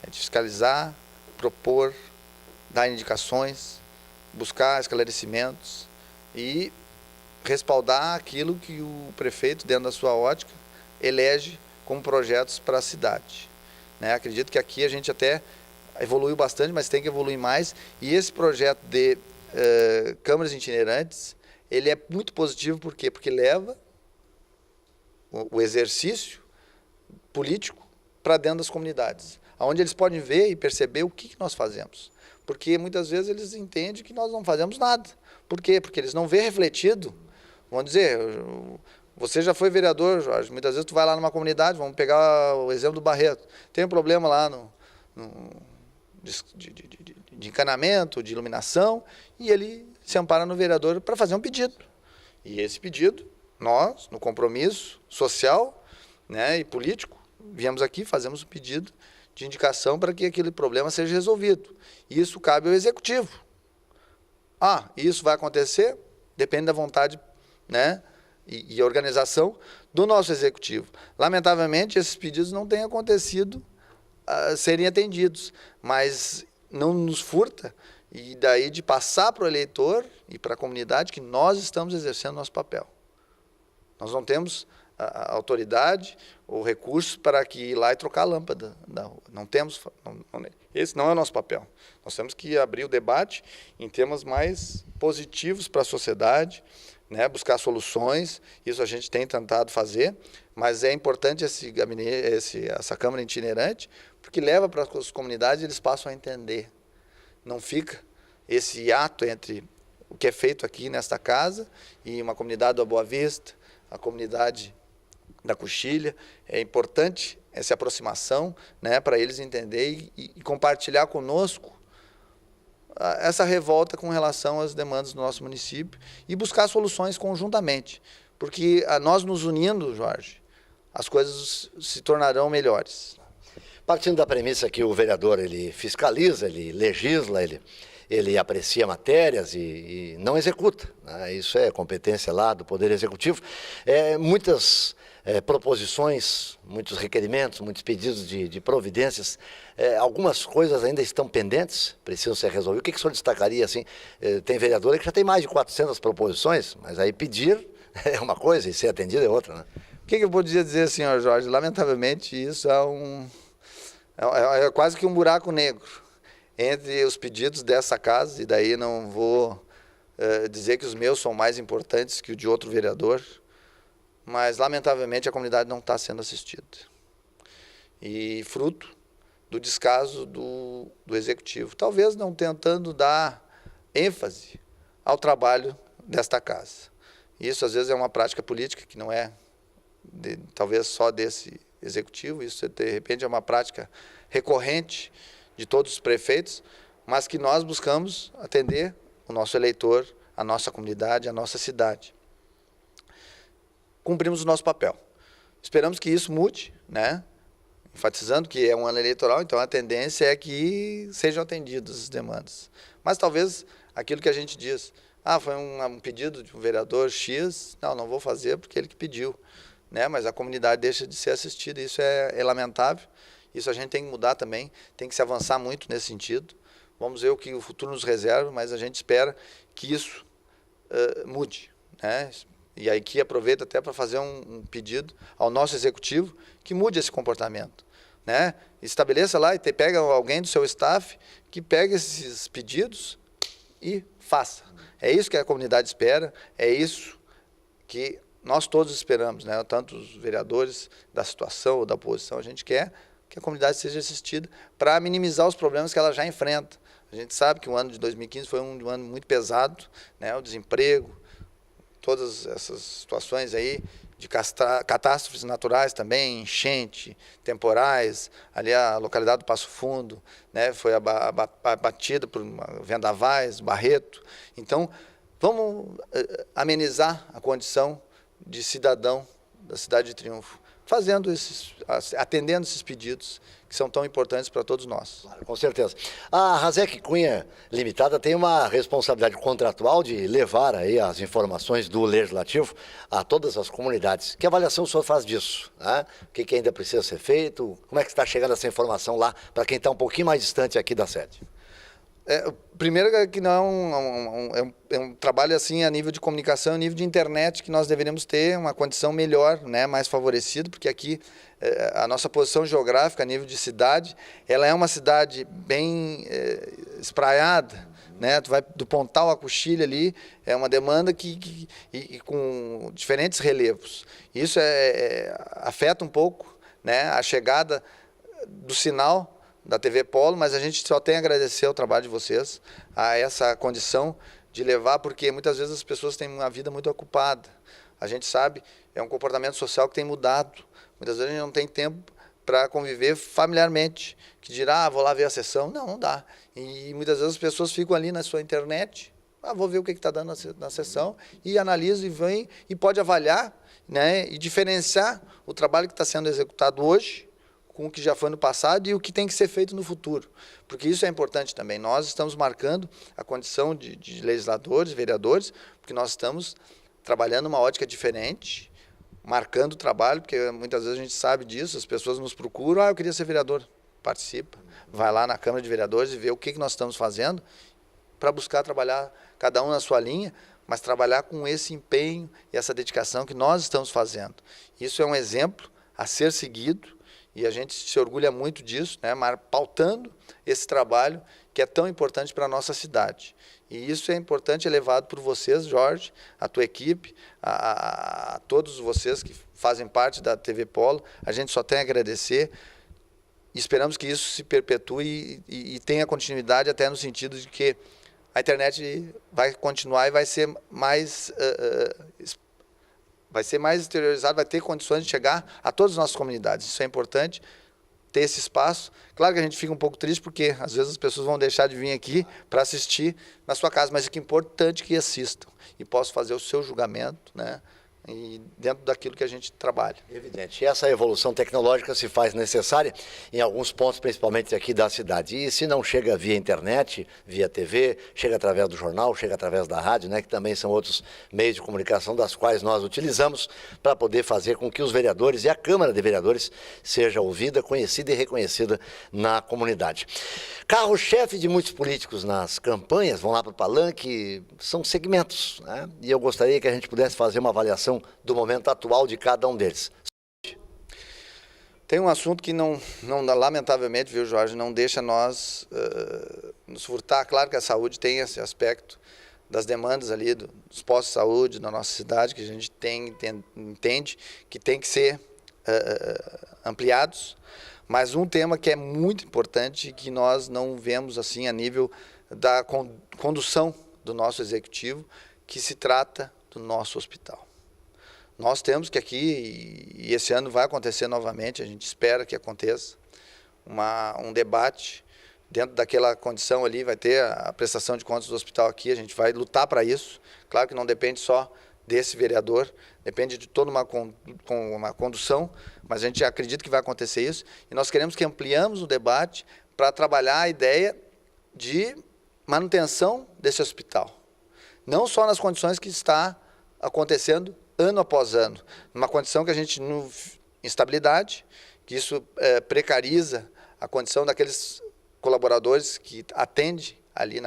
é de fiscalizar, propor, dar indicações, buscar esclarecimentos e respaldar aquilo que o prefeito, dentro da sua ótica, elege como projetos para a cidade, né? Acredito que aqui a gente até evoluiu bastante, mas tem que evoluir mais, e esse projeto de câmaras itinerantes, ele é muito positivo, por quê? Porque leva o exercício político para dentro das comunidades, onde eles podem ver e perceber o que nós fazemos. Porque muitas vezes eles entendem que nós não fazemos nada. Por quê? Porque eles não vê refletido. Vamos dizer, você já foi vereador, Jorge, muitas vezes tu vai lá numa comunidade, vamos pegar o exemplo do Barreto, tem um problema lá de encanamento, de iluminação, e ele se ampara no vereador para fazer um pedido. E esse pedido, nós, no compromisso social, né, e político, viemos aqui, fazemos um pedido de indicação para que aquele problema seja resolvido. Isso cabe ao executivo. Isso vai acontecer? Depende da vontade, né, e organização do nosso executivo. Lamentavelmente, esses pedidos não têm acontecido serem atendidos, mas não nos furta, e daí de passar para o eleitor e para a comunidade que nós estamos exercendo nosso papel. Nós não temos a autoridade ou recursos para que ir lá e trocar a lâmpada da rua. Não temos, esse não é o nosso papel. Nós temos que abrir o debate em temas mais positivos para a sociedade, né, buscar soluções, isso a gente tem tentado fazer, mas é importante esse gabinete, essa Câmara itinerante, porque leva para as comunidades e eles passam a entender. Não fica esse ato entre o que é feito aqui nesta casa e uma comunidade da Boa Vista, a comunidade da Coxilha. É importante essa aproximação, né, para eles entenderem e compartilhar conosco essa revolta com relação às demandas do nosso município e buscar soluções conjuntamente, porque nós nos unindo, Jorge, as coisas se tornarão melhores. Partindo da premissa que o vereador ele fiscaliza, ele legisla, ele aprecia matérias e não executa, né? Isso é competência lá do Poder Executivo. Muitas proposições, muitos requerimentos, muitos pedidos de providências, algumas coisas ainda estão pendentes, precisam ser resolvidas. O que o senhor destacaria? Assim, tem vereador que já tem mais de 400 proposições, mas aí pedir é uma coisa e ser atendido é outra, né? O que eu poderia dizer, senhor Jorge? Lamentavelmente, isso é quase que um buraco negro entre os pedidos dessa casa, e daí não vou dizer que os meus são mais importantes que o de outro vereador, mas lamentavelmente a comunidade não está sendo assistida. E fruto do descaso do executivo, talvez não tentando dar ênfase ao trabalho desta casa. Isso às vezes é uma prática política que não é talvez só desse executivo, isso de repente é uma prática recorrente de todos os prefeitos, mas que nós buscamos atender o nosso eleitor, a nossa comunidade, a nossa cidade. Cumprimos o nosso papel. Esperamos que isso mude, né? Enfatizando que é um ano eleitoral, então a tendência é que sejam atendidas as demandas. Mas talvez aquilo que a gente diz, foi um pedido de um vereador X, não vou fazer porque ele que pediu, né? Mas a comunidade deixa de ser assistida, isso é lamentável. Isso a gente tem que mudar também, tem que se avançar muito nesse sentido. Vamos ver o que o futuro nos reserva, mas a gente espera que isso mude, né? E aí que aproveita até para fazer um pedido ao nosso executivo que mude esse comportamento, né? Estabeleça lá e pega alguém do seu staff que pegue esses pedidos e faça. É isso que a comunidade espera, é isso que nós todos esperamos, né? Tanto os vereadores da situação ou da oposição, a gente quer que a comunidade seja assistida para minimizar os problemas que ela já enfrenta. A gente sabe que o ano de 2015 foi um ano muito pesado, né? O desemprego, todas essas situações aí de catástrofes naturais também, enchente, temporais, ali a localidade do Passo Fundo, né? Foi abatida por vendavais, Barreto. Então, vamos amenizar a condição de cidadão da cidade de Triunfo, atendendo esses pedidos que são tão importantes para todos nós. Claro, com certeza. A Razec Cunha Limitada tem uma responsabilidade contratual de levar aí as informações do Legislativo a todas as comunidades. Que avaliação o senhor faz disso, né? O que ainda precisa ser feito? Como é que está chegando essa informação lá para quem está um pouquinho mais distante aqui da sede? Primeiro é que não é um trabalho assim a nível de comunicação, a nível de internet, que nós deveríamos ter uma condição melhor, né, mais favorecida, porque aqui a nossa posição geográfica a nível de cidade, ela é uma cidade bem espraiada, né? Tu vai do Pontal à Coxilha ali, é uma demanda e com diferentes relevos. Isso afeta um pouco, né, a chegada do sinal da TV Polo, mas a gente só tem a agradecer ao trabalho de vocês, a essa condição de levar, porque muitas vezes as pessoas têm uma vida muito ocupada. A gente sabe, é um comportamento social que tem mudado. Muitas vezes a gente não tem tempo para conviver familiarmente, que dirá, vou lá ver a sessão. Não, não dá. E muitas vezes as pessoas ficam ali na sua internet, vou ver o que está dando na sessão, e analisa e vem, e pode avaliar, né, e diferenciar o trabalho que está sendo executado hoje com o que já foi no passado e o que tem que ser feito no futuro. Porque isso é importante também. Nós estamos marcando a condição de legisladores, vereadores, porque nós estamos trabalhando uma ótica diferente, marcando o trabalho, porque muitas vezes a gente sabe disso, as pessoas nos procuram, eu queria ser vereador. Participa, vai lá na Câmara de Vereadores e vê o que nós estamos fazendo para buscar trabalhar, cada um na sua linha, mas trabalhar com esse empenho e essa dedicação que nós estamos fazendo. Isso é um exemplo a ser seguido, e a gente se orgulha muito disso, né, pautando esse trabalho que é tão importante para a nossa cidade. E isso é importante, é levado por vocês, Jorge, a tua equipe, a todos vocês que fazem parte da TV Polo. A gente só tem a agradecer e esperamos que isso se perpetue e tenha continuidade, até no sentido de que a internet vai continuar e vai ser mais exteriorizado, vai ter condições de chegar a todas as nossas comunidades. Isso é importante, ter esse espaço. Claro que a gente fica um pouco triste, porque às vezes as pessoas vão deixar de vir aqui para assistir na sua casa, mas é que é importante que assistam e possam fazer o seu julgamento, né, e dentro daquilo que a gente trabalha. Evidente. E essa evolução tecnológica se faz necessária em alguns pontos, principalmente aqui da cidade. E se não chega via internet, via TV, chega através do jornal, chega através da rádio, né, que também são outros meios de comunicação das quais nós utilizamos para poder fazer com que os vereadores e a Câmara de Vereadores seja ouvida, conhecida e reconhecida na comunidade. Carro-chefe de muitos políticos nas campanhas, vão lá para o palanque, são segmentos, né? E eu gostaria que a gente pudesse fazer uma avaliação do momento atual de cada um deles. Tem um assunto que não lamentavelmente, viu, Jorge, não deixa nós nos furtar. Claro que a saúde tem esse aspecto das demandas ali dos postos de saúde na nossa cidade, que a gente entende que tem que ser ampliados, mas um tema que é muito importante e que nós não vemos assim a nível da condução do nosso executivo, que se trata do nosso hospital. Nós temos que aqui, e esse ano vai acontecer novamente, a gente espera que aconteça, um debate dentro daquela condição ali, vai ter a prestação de contas do hospital aqui, a gente vai lutar para isso. Claro que não depende só desse vereador, depende de toda uma condução, mas a gente acredita que vai acontecer isso, e nós queremos que ampliamos o debate para trabalhar a ideia de manutenção desse hospital. Não só nas condições que está acontecendo ano após ano, numa condição que a gente, instabilidade, que isso precariza a condição daqueles colaboradores que atendem ali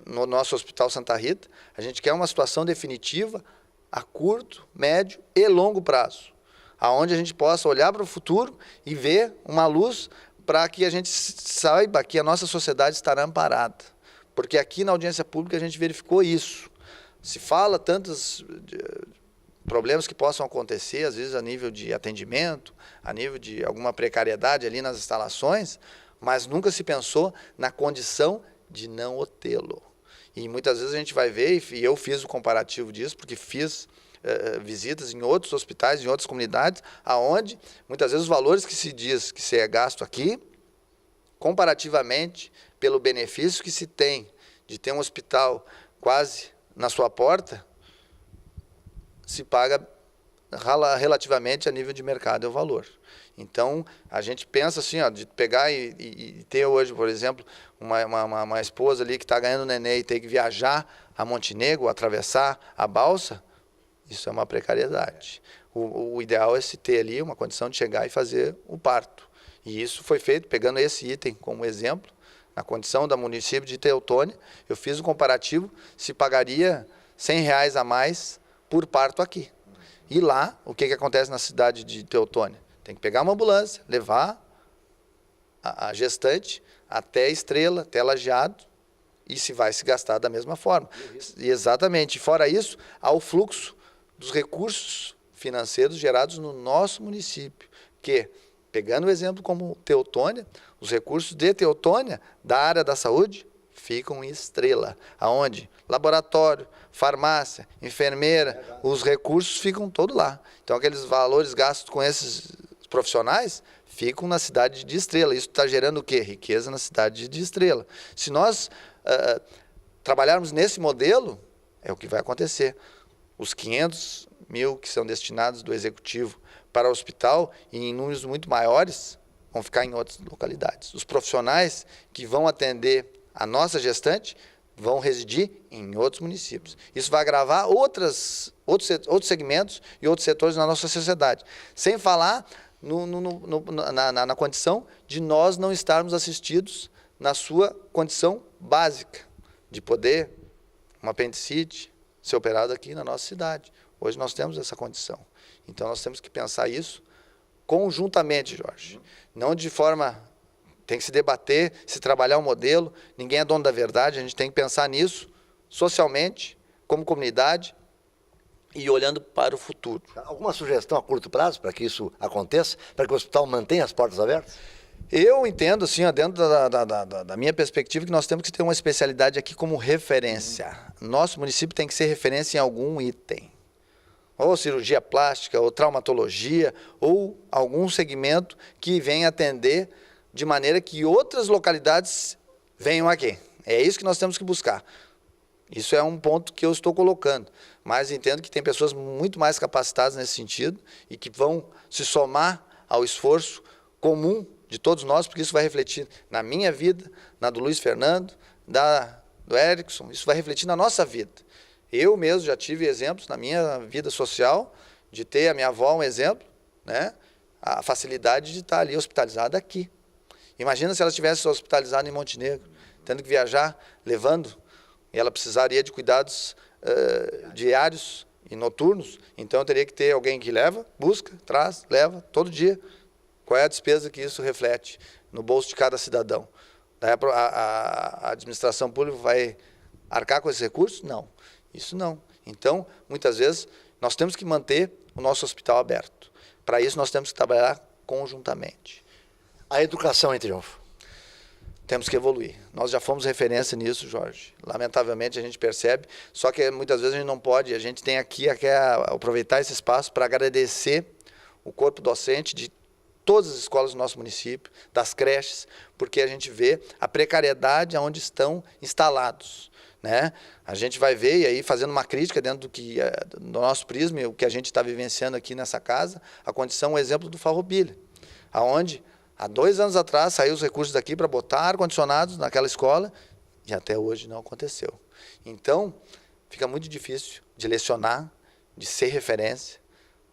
no nosso Hospital Santa Rita. A gente quer uma situação definitiva a curto, médio e longo prazo, aonde a gente possa olhar para o futuro e ver uma luz para que a gente saiba que a nossa sociedade estará amparada. Porque aqui na audiência pública a gente verificou isso. Se fala tantos problemas que possam acontecer, às vezes a nível de atendimento, a nível de alguma precariedade ali nas instalações, mas nunca se pensou na condição de não o tê-lo. E muitas vezes a gente vai ver, e eu fiz o comparativo disso, porque fiz visitas em outros hospitais, em outras comunidades, aonde muitas vezes os valores que se diz que se é gasto aqui, comparativamente, pelo benefício que se tem de ter um hospital quase na sua porta, se paga relativamente a nível de mercado é o valor. Então, a gente pensa assim, de pegar e ter hoje, por exemplo, uma esposa ali que está ganhando neném e ter que viajar a Montenegro, atravessar a balsa, isso é uma precariedade. O ideal é se ter ali uma condição de chegar e fazer o parto. E isso foi feito, pegando esse item como exemplo, na condição da município de Teutônia, eu fiz um comparativo, se pagaria R$100 a mais por parto aqui. E lá, o que acontece na cidade de Teutônia? Tem que pegar uma ambulância, levar a gestante até Estrela, até Lajeado, e se vai se gastar da mesma forma. E exatamente. Fora isso, há o fluxo dos recursos financeiros gerados no nosso município, que, pegando o exemplo como Teutônia, os recursos de Teutônia, da área da saúde, ficam em Estrela, aonde laboratório, farmácia, enfermeira, os recursos ficam todos lá. Então, aqueles valores gastos com esses profissionais ficam na cidade de Estrela. Isso está gerando o quê? Riqueza na cidade de Estrela. Se nós trabalharmos nesse modelo, é o que vai acontecer. Os 500 mil que são destinados do Executivo para o hospital, e em números muito maiores, vão ficar em outras localidades. Os profissionais que vão atender a nossa gestante vão residir em outros municípios. Isso vai agravar outros segmentos e outros setores na nossa sociedade. Sem falar na condição de nós não estarmos assistidos na sua condição básica, de poder, uma apendicite, ser operado aqui na nossa cidade. Hoje nós temos essa condição. Então nós temos que pensar isso conjuntamente, Jorge. Não de forma... Tem que se debater, se trabalhar o modelo, ninguém é dono da verdade, a gente tem que pensar nisso socialmente, como comunidade e olhando para o futuro. Alguma sugestão a curto prazo para que isso aconteça, para que o hospital mantenha as portas abertas? Eu entendo, assim, dentro da minha perspectiva, que nós temos que ter uma especialidade aqui como referência. Nosso município tem que ser referência em algum item. Ou cirurgia plástica, ou traumatologia, ou algum segmento que venha atender de maneira que outras localidades venham aqui. É isso que nós temos que buscar. Isso é um ponto que eu estou colocando. Mas entendo que tem pessoas muito mais capacitadas nesse sentido e que vão se somar ao esforço comum de todos nós, porque isso vai refletir na minha vida, na do Luiz Fernando, do Erickson, isso vai refletir na nossa vida. Eu mesmo já tive exemplos na minha vida social de ter a minha avó um exemplo, né? A facilidade de estar ali hospitalizada aqui. Imagina se ela estivesse hospitalizada em Montenegro, tendo que viajar, levando, e ela precisaria de cuidados diários e noturnos, então eu teria que ter alguém que leva, busca, traz, leva, todo dia. Qual é a despesa que isso reflete no bolso de cada cidadão? Daí a administração pública vai arcar com esses recursos? Não, isso não. Então, muitas vezes, nós temos que manter o nosso hospital aberto. Para isso, nós temos que trabalhar conjuntamente. A educação em Triunfo. Temos que evoluir. Nós já fomos referência nisso, Jorge. Lamentavelmente a gente percebe, só que muitas vezes a gente não pode, a gente tem aqui aproveitar esse espaço para agradecer o corpo docente de todas as escolas do nosso município, das creches, porque a gente vê a precariedade onde estão instalados, né? A gente vai ver, e aí fazendo uma crítica dentro do nosso prisma, o que a gente está vivenciando aqui nessa casa, a condição, o exemplo do Farroupilha, aonde há 2 anos atrás saiu os recursos daqui para botar ar-condicionados naquela escola e até hoje não aconteceu. Então, fica muito difícil de lecionar, de ser referência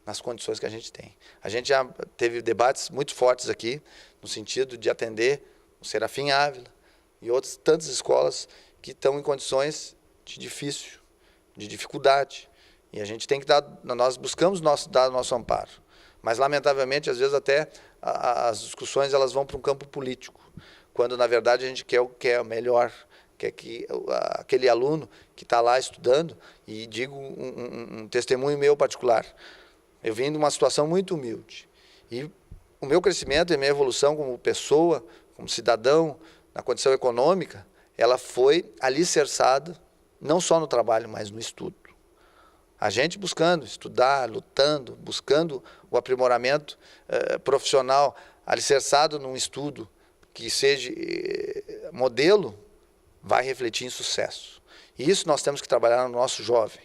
nas condições que a gente tem. A gente já teve debates muito fortes aqui, no sentido de atender o Serafim Ávila e outras tantas escolas que estão em condições de dificuldade. E a gente tem que nós buscamos dar o nosso amparo. Mas, lamentavelmente, às vezes até as discussões elas vão para um campo político, quando, na verdade, a gente quer o que é o melhor, quer que aquele aluno que está lá estudando, e digo um testemunho meu particular, eu vim de uma situação muito humilde, e o meu crescimento e a minha evolução como pessoa, como cidadão, na condição econômica, ela foi alicerçada, não só no trabalho, mas no estudo. A gente buscando estudar, lutando, buscando o aprimoramento profissional, alicerçado num estudo que seja modelo, vai refletir em sucesso. E isso nós temos que trabalhar no nosso jovem.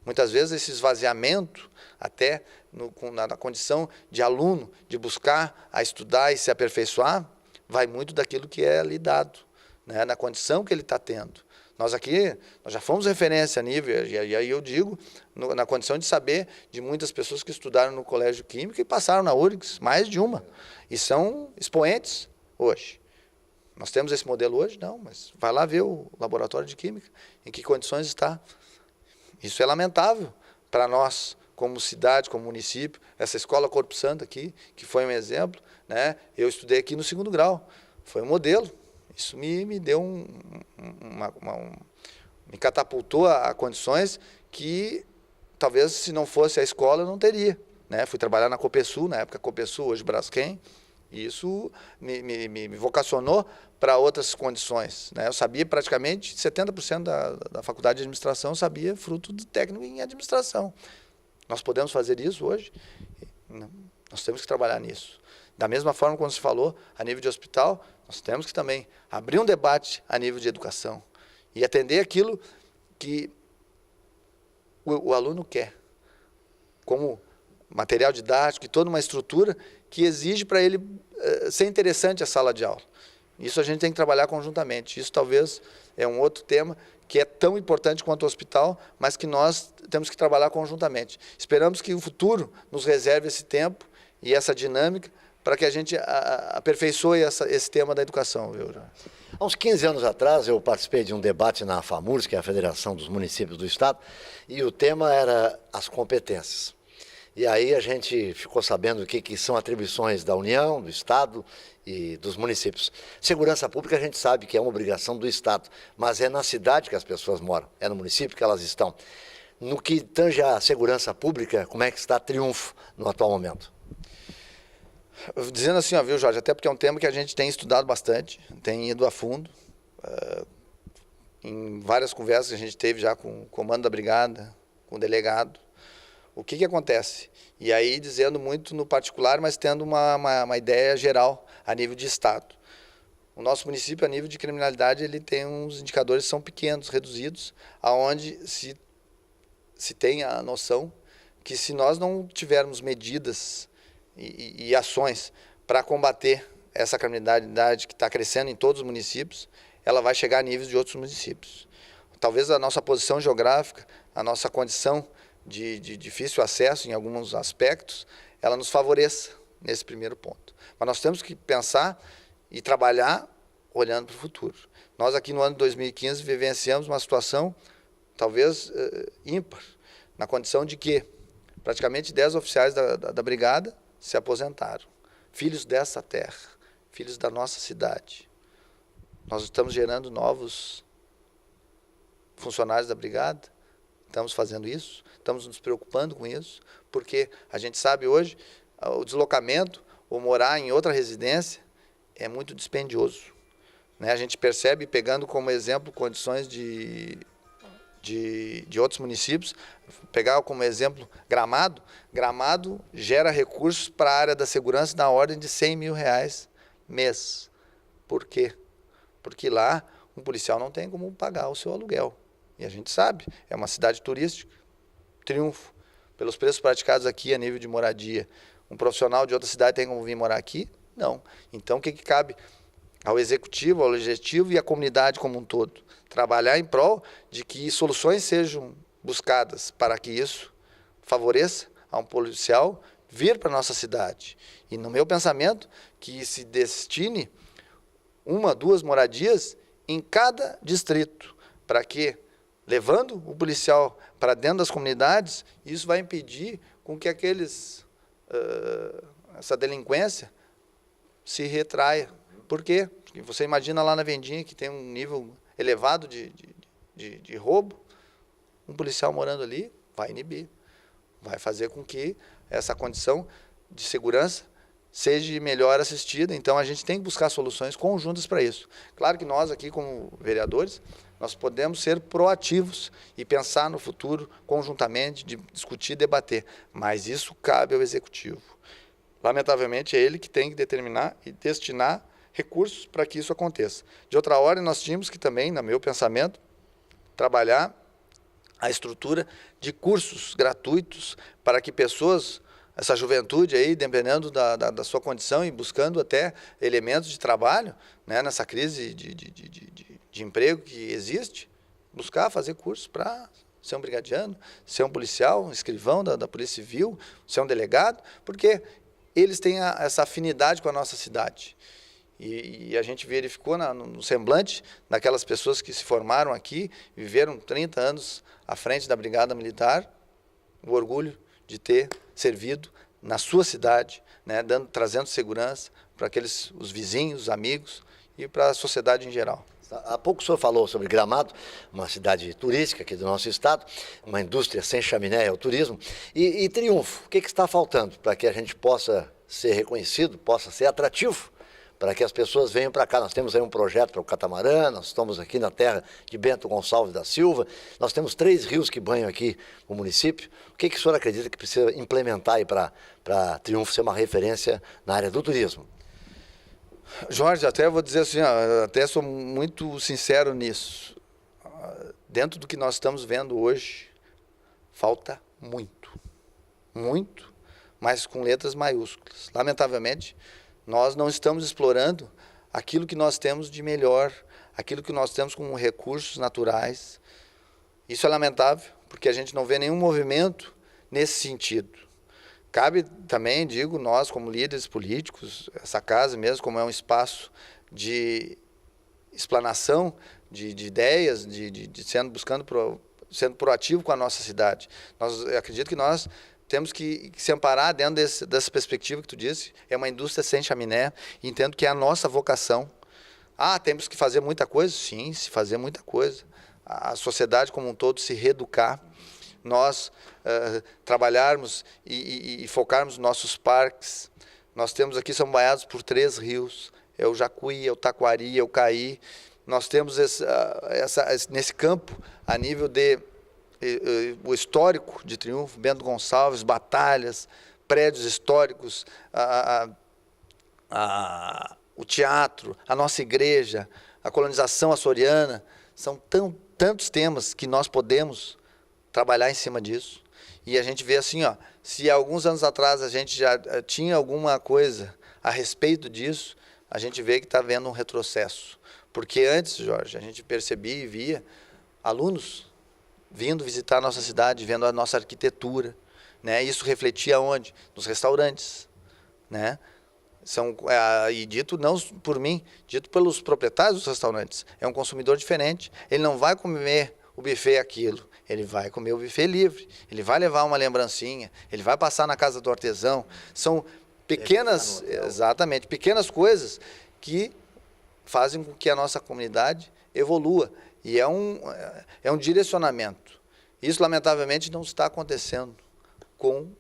Muitas vezes esse esvaziamento, até na condição de aluno, de buscar a estudar e se aperfeiçoar, vai muito daquilo que é lhe dado, né, na condição que ele está tendo. Nós já fomos referência a nível, e aí eu digo, na condição de saber de muitas pessoas que estudaram no Colégio Químico e passaram na URGS, mais de uma, e são expoentes hoje. Nós temos esse modelo hoje? Não, mas vai lá ver o laboratório de Química, em que condições está. Isso é lamentável para nós, como cidade, como município, essa escola Corpo Santo aqui, que foi um exemplo, né? Eu estudei aqui no 2º grau, foi um modelo. Isso me deu me catapultou a condições que talvez se não fosse a escola eu não teria, né? Fui trabalhar na Copesul, na época Copesul, hoje Braskem, e isso me vocacionou para outras condições, né? Eu sabia praticamente 70% da faculdade de administração, eu sabia fruto do técnico em administração. Nós podemos fazer isso hoje? Não, nós temos que trabalhar nisso. Da mesma forma, quando se falou a nível de hospital, nós temos que também abrir um debate a nível de educação e atender aquilo que o aluno quer, como material didático e toda uma estrutura que exige para ele ser interessante a sala de aula. Isso a gente tem que trabalhar conjuntamente. Isso talvez é um outro tema que é tão importante quanto o hospital, mas que nós temos que trabalhar conjuntamente. Esperamos que o futuro nos reserve esse tempo e essa dinâmica para que a gente aperfeiçoe esse tema da educação, viu, Jorge? Há uns 15 anos atrás, eu participei de um debate na FAMURS, que é a Federação dos Municípios do Estado, e o tema era as competências. E aí a gente ficou sabendo o que são atribuições da União, do Estado e dos municípios. Segurança pública a gente sabe que é uma obrigação do Estado, mas é na cidade que as pessoas moram, é no município que elas estão. No que tange a segurança pública, como é que está Triunfo no atual momento? Dizendo assim, ó, viu, Jorge, até porque é um tema que a gente tem estudado bastante, tem ido a fundo, em várias conversas que a gente teve já com o comando da brigada, com o delegado, o que acontece? E aí dizendo muito no particular, mas tendo uma ideia geral a nível de Estado. O nosso município, a nível de criminalidade, ele tem uns indicadores que são pequenos, reduzidos, aonde se tem a noção que se nós não tivermos medidas e ações para combater essa criminalidade que está crescendo em todos os municípios, ela vai chegar a níveis de outros municípios. Talvez a nossa posição geográfica, a nossa condição de difícil acesso em alguns aspectos, ela nos favoreça nesse primeiro ponto. Mas nós temos que pensar e trabalhar olhando para o futuro. Nós aqui no ano de 2015 vivenciamos uma situação talvez ímpar, na condição de que praticamente 10 oficiais da brigada se aposentaram. Filhos dessa terra, filhos da nossa cidade. Nós estamos gerando novos funcionários da brigada, estamos fazendo isso, estamos nos preocupando com isso, porque a gente sabe hoje, o deslocamento ou morar em outra residência é muito dispendioso, né? A gente percebe, pegando como exemplo condições de outros municípios, pegar como exemplo Gramado, Gramado gera recursos para a área da segurança na ordem de R$100 mil mês. Por quê? Porque lá um policial não tem como pagar o seu aluguel. E a gente sabe, é uma cidade turística, Triunfo, pelos preços praticados aqui a nível de moradia. Um profissional de outra cidade tem como vir morar aqui? Não. Então o que cabe ao executivo, ao legislativo e à comunidade como um todo? Trabalhar em prol de que soluções sejam buscadas para que isso favoreça a um policial vir para a nossa cidade. E no meu pensamento, que se destine 1, 2 moradias em cada distrito, para que, levando o policial para dentro das comunidades, isso vai impedir com que essa delinquência se retraia. Por quê? Porque você imagina lá na Vendinha, que tem um nível elevado de roubo, um policial morando ali vai inibir, vai fazer com que essa condição de segurança seja melhor assistida. Então a gente tem que buscar soluções conjuntas para isso. Claro que nós aqui como vereadores, nós podemos ser proativos e pensar no futuro conjuntamente, de discutir, debater, mas isso cabe ao executivo. Lamentavelmente é ele que tem que determinar e destinar recursos para que isso aconteça. De outra ordem, nós tínhamos que também, no meu pensamento, trabalhar a estrutura de cursos gratuitos para que pessoas, essa juventude aí, dependendo da sua condição e buscando até elementos de trabalho, né, nessa crise de emprego que existe, buscar fazer cursos para ser um brigadiano, ser um policial, um escrivão da Polícia Civil, ser um delegado, porque eles têm essa afinidade com a nossa cidade. E a gente verificou no semblante daquelas pessoas que se formaram aqui, viveram 30 anos à frente da Brigada Militar, o orgulho de ter servido na sua cidade, né, trazendo segurança para os vizinhos, os amigos, e para a sociedade em geral. Há pouco o senhor falou sobre Gramado, uma cidade turística aqui do nosso estado, uma indústria sem chaminé, é o turismo. E Triunfo, o que está faltando para que a gente possa ser reconhecido, possa ser atrativo, para que as pessoas venham para cá? Nós temos aí um projeto para o catamarã, nós estamos aqui na terra de Bento Gonçalves da Silva, nós temos 3 rios que banham aqui o município. O que o senhor acredita que precisa implementar aí para Triunfo ser uma referência na área do turismo? Jorge, até vou dizer assim, até sou muito sincero nisso. Dentro do que nós estamos vendo hoje, falta muito, mas com letras maiúsculas. Lamentavelmente, nós não estamos explorando aquilo que nós temos de melhor, aquilo que nós temos como recursos naturais. Isso é lamentável, porque a gente não vê nenhum movimento nesse sentido. Cabe também, digo, nós como líderes políticos, essa casa mesmo, como é um espaço de explanação de ideias, sendo proativo com a nossa cidade. Eu acredito que nós temos que se amparar dentro dessa perspectiva que tu disse, é uma indústria sem chaminé, e entendo que é a nossa vocação. Temos que fazer muita coisa? Sim, se fazer muita coisa. A sociedade como um todo se reeducar, nós trabalharmos e focarmos nos nossos parques. Nós temos aqui, são banhados por 3 rios, é o Jacuí, é o Taquari, é o Caí. Nós temos nesse campo, a nível o histórico de Triunfo, Bento Gonçalves, batalhas, prédios históricos, o teatro, a nossa igreja, a colonização açoriana. São tantos temas que nós podemos trabalhar em cima disso. E a gente vê assim, se alguns anos atrás a gente já tinha alguma coisa a respeito disso, a gente vê que está havendo um retrocesso. Porque antes, Jorge, a gente percebia e via alunos vindo visitar a nossa cidade, vendo a nossa arquitetura, né? Isso refletia onde? Nos restaurantes, né? E dito não por mim, dito pelos proprietários dos restaurantes. É um consumidor diferente, ele não vai comer o buffet aquilo, ele vai comer o buffet livre, ele vai levar uma lembrancinha, ele vai passar na casa do artesão. São pequenas, exatamente, pequenas coisas que fazem com que a nossa comunidade evolua. E é um direcionamento. Isso, lamentavelmente, não está acontecendo com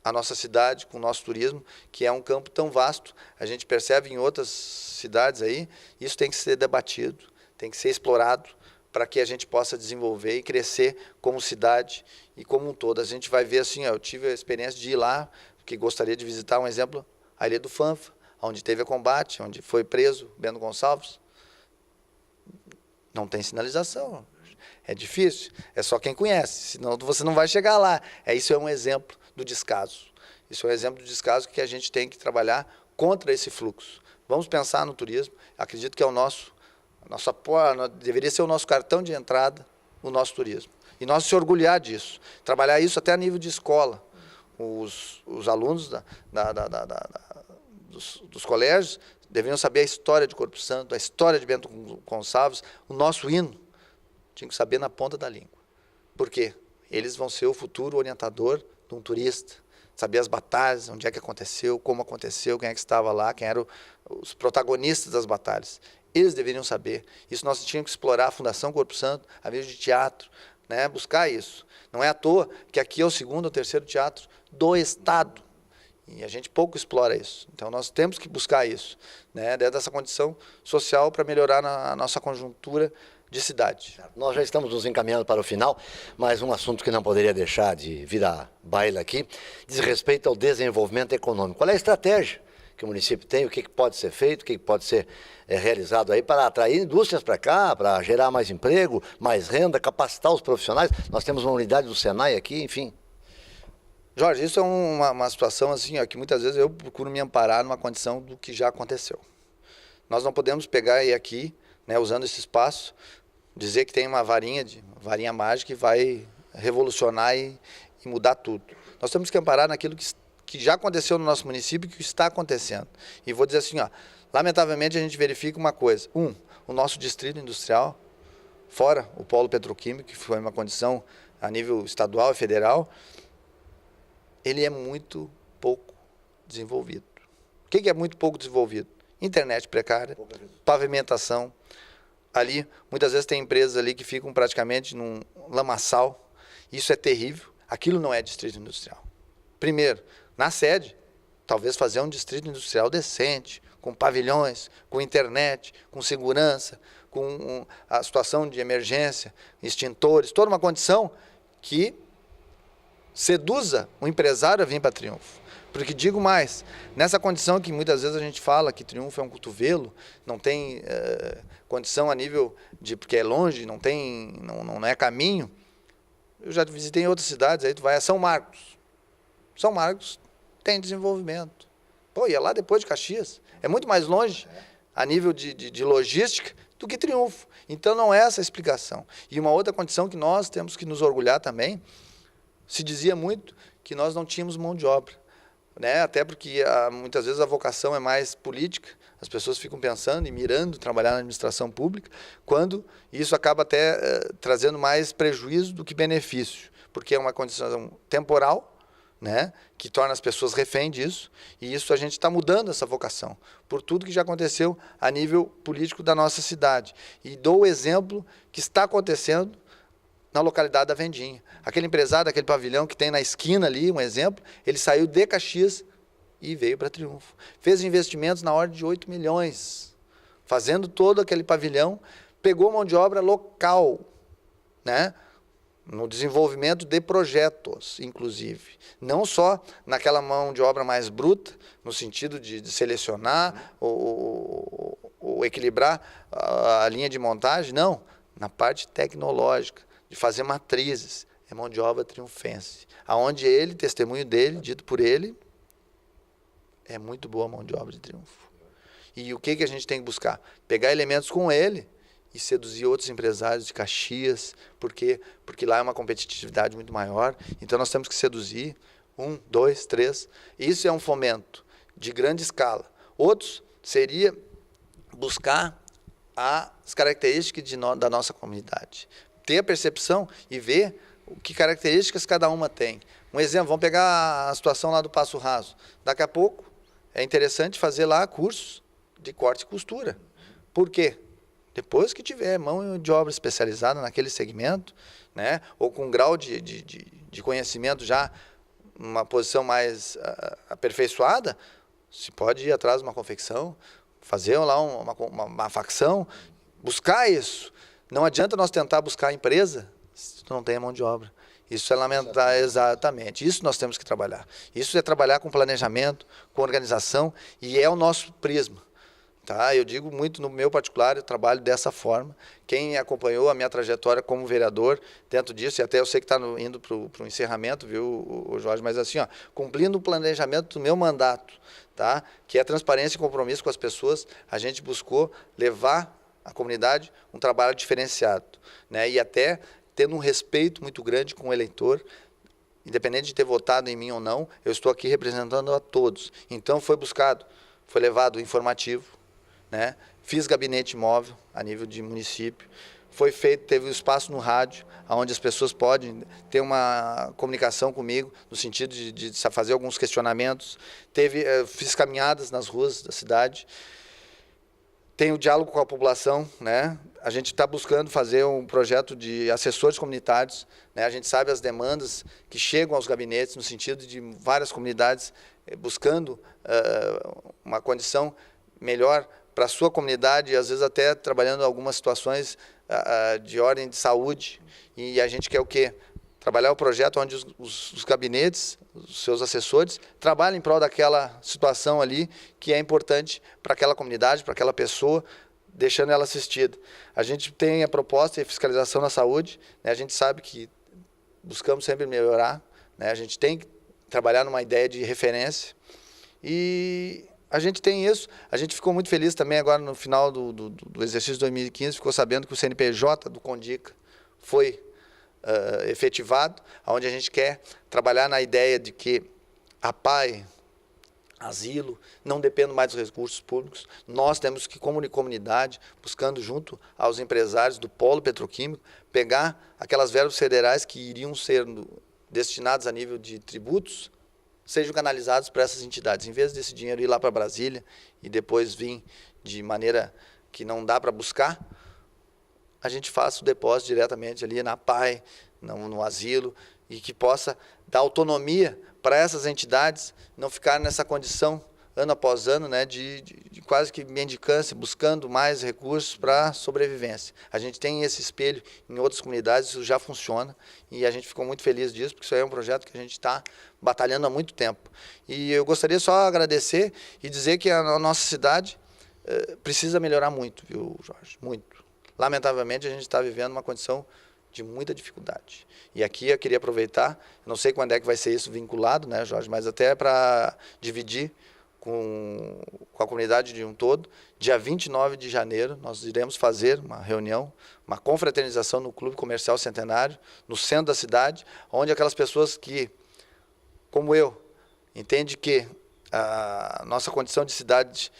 a nossa cidade, com o nosso turismo, que é um campo tão vasto. A gente percebe em outras cidades aí, isso tem que ser debatido, tem que ser explorado, para que a gente possa desenvolver e crescer como cidade e como um todo. A gente vai ver assim, eu tive a experiência de ir lá, que gostaria de visitar, um exemplo, a Ilha do Fanfa, onde teve a combate, onde foi preso Bento Gonçalves. Não tem sinalização, é difícil, é só quem conhece, senão você não vai chegar lá. Isso é um exemplo do descaso. Isso é um exemplo do descaso que a gente tem que trabalhar contra esse fluxo. Vamos pensar no turismo, acredito que é deveria ser o nosso cartão de entrada, o nosso turismo. E nós se orgulhar disso, trabalhar isso até a nível de escola. Os alunos dos colégios deveriam saber a história de Corpo Santo, a história de Bento Gonçalves, o nosso hino. Tinha que saber na ponta da língua. Por quê? Eles vão ser o futuro orientador de um turista. Saber as batalhas, onde é que aconteceu, como aconteceu, quem é que estava lá, quem eram os protagonistas das batalhas. Eles deveriam saber. Isso nós tínhamos que explorar a Fundação Corpo Santo, a nível de teatro, né? Buscar isso. Não é à toa que aqui é o 2º ou 3º teatro do Estado. E a gente pouco explora isso. Então, nós temos que buscar isso, né? Dentro dessa condição social para melhorar a nossa conjuntura de cidade. Nós já estamos nos encaminhando para o final, mas um assunto que não poderia deixar de vir à baila aqui diz respeito ao desenvolvimento econômico. Qual é a estratégia que o município tem, o que pode ser feito, o que pode ser realizado aí para atrair indústrias para cá, para gerar mais emprego, mais renda, capacitar os profissionais? Nós temos uma unidade do Senai aqui, enfim. Jorge, isso é uma situação assim, que muitas vezes eu procuro me amparar numa condição do que já aconteceu. Nós não podemos pegar e aqui, né, usando esse espaço, dizer que tem uma varinha mágica que vai revolucionar e mudar tudo. Nós temos que amparar naquilo que já aconteceu no nosso município e que está acontecendo. E vou dizer assim, lamentavelmente a gente verifica uma coisa. O nosso distrito industrial, fora o polo petroquímico, que foi uma condição a nível estadual e federal, ele é muito pouco desenvolvido. O que é muito pouco desenvolvido? internet precária, pavimentação. Ali, muitas vezes tem empresas ali que ficam praticamente num lamaçal. Isso é terrível. Aquilo não é distrito industrial. Primeiro, na sede, talvez fazer um distrito industrial decente, com pavilhões, com internet, com segurança, com a situação de emergência, extintores, toda uma condição que seduza o empresário a vir para Triunfo. Porque digo mais, nessa condição que muitas vezes a gente fala que Triunfo é um cotovelo, não tem condição a nível de, porque é longe, não é caminho. Eu já visitei em outras cidades, aí tu vai a São Marcos. São Marcos tem desenvolvimento. Pô, ia lá depois de Caxias. É muito mais longe a nível de logística do que Triunfo. Então não é essa a explicação. E uma outra condição que nós temos que nos orgulhar também, se dizia muito que nós não tínhamos mão de obra, né? Até porque muitas vezes a vocação é mais política, as pessoas ficam pensando e mirando trabalhar na administração pública, quando isso acaba até trazendo mais prejuízo do que benefício, porque é uma condição temporal, né, que torna as pessoas refém disso, e isso a gente está mudando essa vocação, por tudo que já aconteceu a nível político da nossa cidade. E dou o exemplo que está acontecendo na localidade da Vendinha. Aquele empresário, aquele pavilhão que tem na esquina ali, um exemplo, ele saiu de Caxias e veio para Triunfo. Fez investimentos na ordem de 8 milhões, fazendo todo aquele pavilhão, pegou mão de obra local, né? No desenvolvimento de projetos, inclusive. Não só naquela mão de obra mais bruta, no sentido de selecionar ou equilibrar a linha de montagem, não. Na parte tecnológica, de fazer matrizes. É mão de obra triunfense. Aonde ele, testemunho dele, dito por ele, é muito boa a mão de obra de Triunfo. E o que a gente tem que buscar? Pegar elementos com ele e seduzir outros empresários de Caxias, porque lá é uma competitividade muito maior. Então nós temos que seduzir 1, 2, 3. Isso é um fomento de grande escala. Outros seria buscar as características da nossa comunidade. Ter a percepção e ver que características cada uma tem. Um exemplo, vamos pegar a situação lá do Passo Raso. Daqui a pouco é interessante fazer lá cursos de corte e costura. Por quê? Depois que tiver mão de obra especializada naquele segmento, né, ou com grau de conhecimento já, uma posição mais aperfeiçoada, se pode ir atrás de uma confecção, fazer lá uma facção, buscar isso. Não adianta nós tentar buscar a empresa se tu não tem a mão de obra. Isso é lamentável, exatamente. Isso nós temos que trabalhar. Isso é trabalhar com planejamento, com organização, e é o nosso prisma. Tá? Eu digo muito no meu particular, eu trabalho dessa forma. Quem acompanhou a minha trajetória como vereador dentro disso, e até eu sei que está indo para o encerramento, viu, Jorge, mas assim, ó, cumprindo o planejamento do meu mandato, tá? Que é transparência e compromisso com as pessoas, a gente buscou levar à comunidade um trabalho diferenciado, né? E até tendo um respeito muito grande com o eleitor, independente de ter votado em mim ou não, eu estou aqui representando a todos. Então foi levado informativo, né? Fiz gabinete móvel a nível de município, teve um espaço no rádio, onde as pessoas podem ter uma comunicação comigo, no sentido de fazer alguns questionamentos. Fiz caminhadas nas ruas da cidade, tem o diálogo com a população, né? A gente está buscando fazer um projeto de assessores comunitários, né? A gente sabe as demandas que chegam aos gabinetes, no sentido de várias comunidades buscando uma condição melhor para a sua comunidade, e às vezes até trabalhando em algumas situações de ordem de saúde. E a gente quer o quê? Trabalhar o projeto onde os gabinetes, os seus assessores, trabalhem em prol daquela situação ali que é importante para aquela comunidade, para aquela pessoa, deixando ela assistida. A gente tem a proposta de fiscalização na saúde, né? A gente sabe que buscamos sempre melhorar, né? A gente tem que trabalhar numa ideia de referência, e a gente tem isso. A gente ficou muito feliz também agora no final do exercício de 2015, ficou sabendo que o CNPJ do Condica foi efetivado, onde a gente quer trabalhar na ideia de que a PAI, asilo, não dependem mais dos recursos públicos. Nós temos que, como comunidade, buscando junto aos empresários do polo petroquímico, pegar aquelas verbas federais que iriam ser destinadas a nível de tributos sejam canalizados para essas entidades. Em vez desse dinheiro ir lá para Brasília e depois vir de maneira que não dá para buscar, a gente faça o depósito diretamente ali na PAI, no asilo, e que possa dar autonomia para essas entidades não ficarem nessa condição, ano após ano, né, de quase que mendicância, buscando mais recursos para sobrevivência. A gente tem esse espelho em outras comunidades, isso já funciona, e a gente ficou muito feliz disso, porque isso aí é um projeto que a gente está batalhando há muito tempo. E eu gostaria só de agradecer e dizer que a nossa cidade precisa melhorar muito, viu, Jorge? Muito. Lamentavelmente, a gente está vivendo uma condição de muita dificuldade. E aqui eu queria aproveitar, não sei quando é que vai ser isso vinculado, né, Jorge, mas até para dividir com a comunidade de um todo, dia 29 de janeiro, nós iremos fazer uma reunião, uma confraternização no Clube Comercial Centenário, no centro da cidade, onde aquelas pessoas que, como eu, entendem que a nossa condição de cidade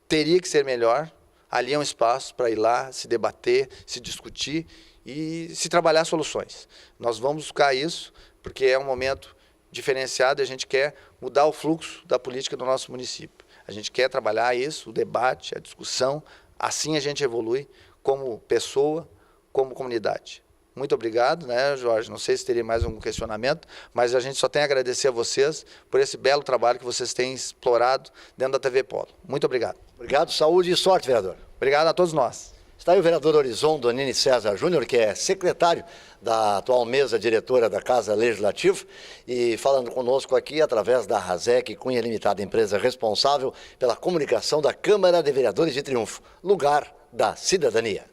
teria que ser melhor, ali é um espaço para ir lá, se debater, se discutir e se trabalhar soluções. Nós vamos buscar isso, porque é um momento diferenciado e a gente quer mudar o fluxo da política do nosso município. A gente quer trabalhar isso, o debate, a discussão, assim a gente evolui como pessoa, como comunidade. Muito obrigado, né, Jorge? Não sei se teria mais algum questionamento, mas a gente só tem a agradecer a vocês por esse belo trabalho que vocês têm explorado dentro da TV Polo. Muito obrigado. Obrigado, saúde e sorte, vereador. Obrigado a todos nós. Está aí o vereador Horizon Donini César Júnior, que é secretário da atual mesa diretora da Casa Legislativa, e falando conosco aqui através da Razec Cunha Limitada, empresa responsável pela comunicação da Câmara de Vereadores de Triunfo, lugar da cidadania.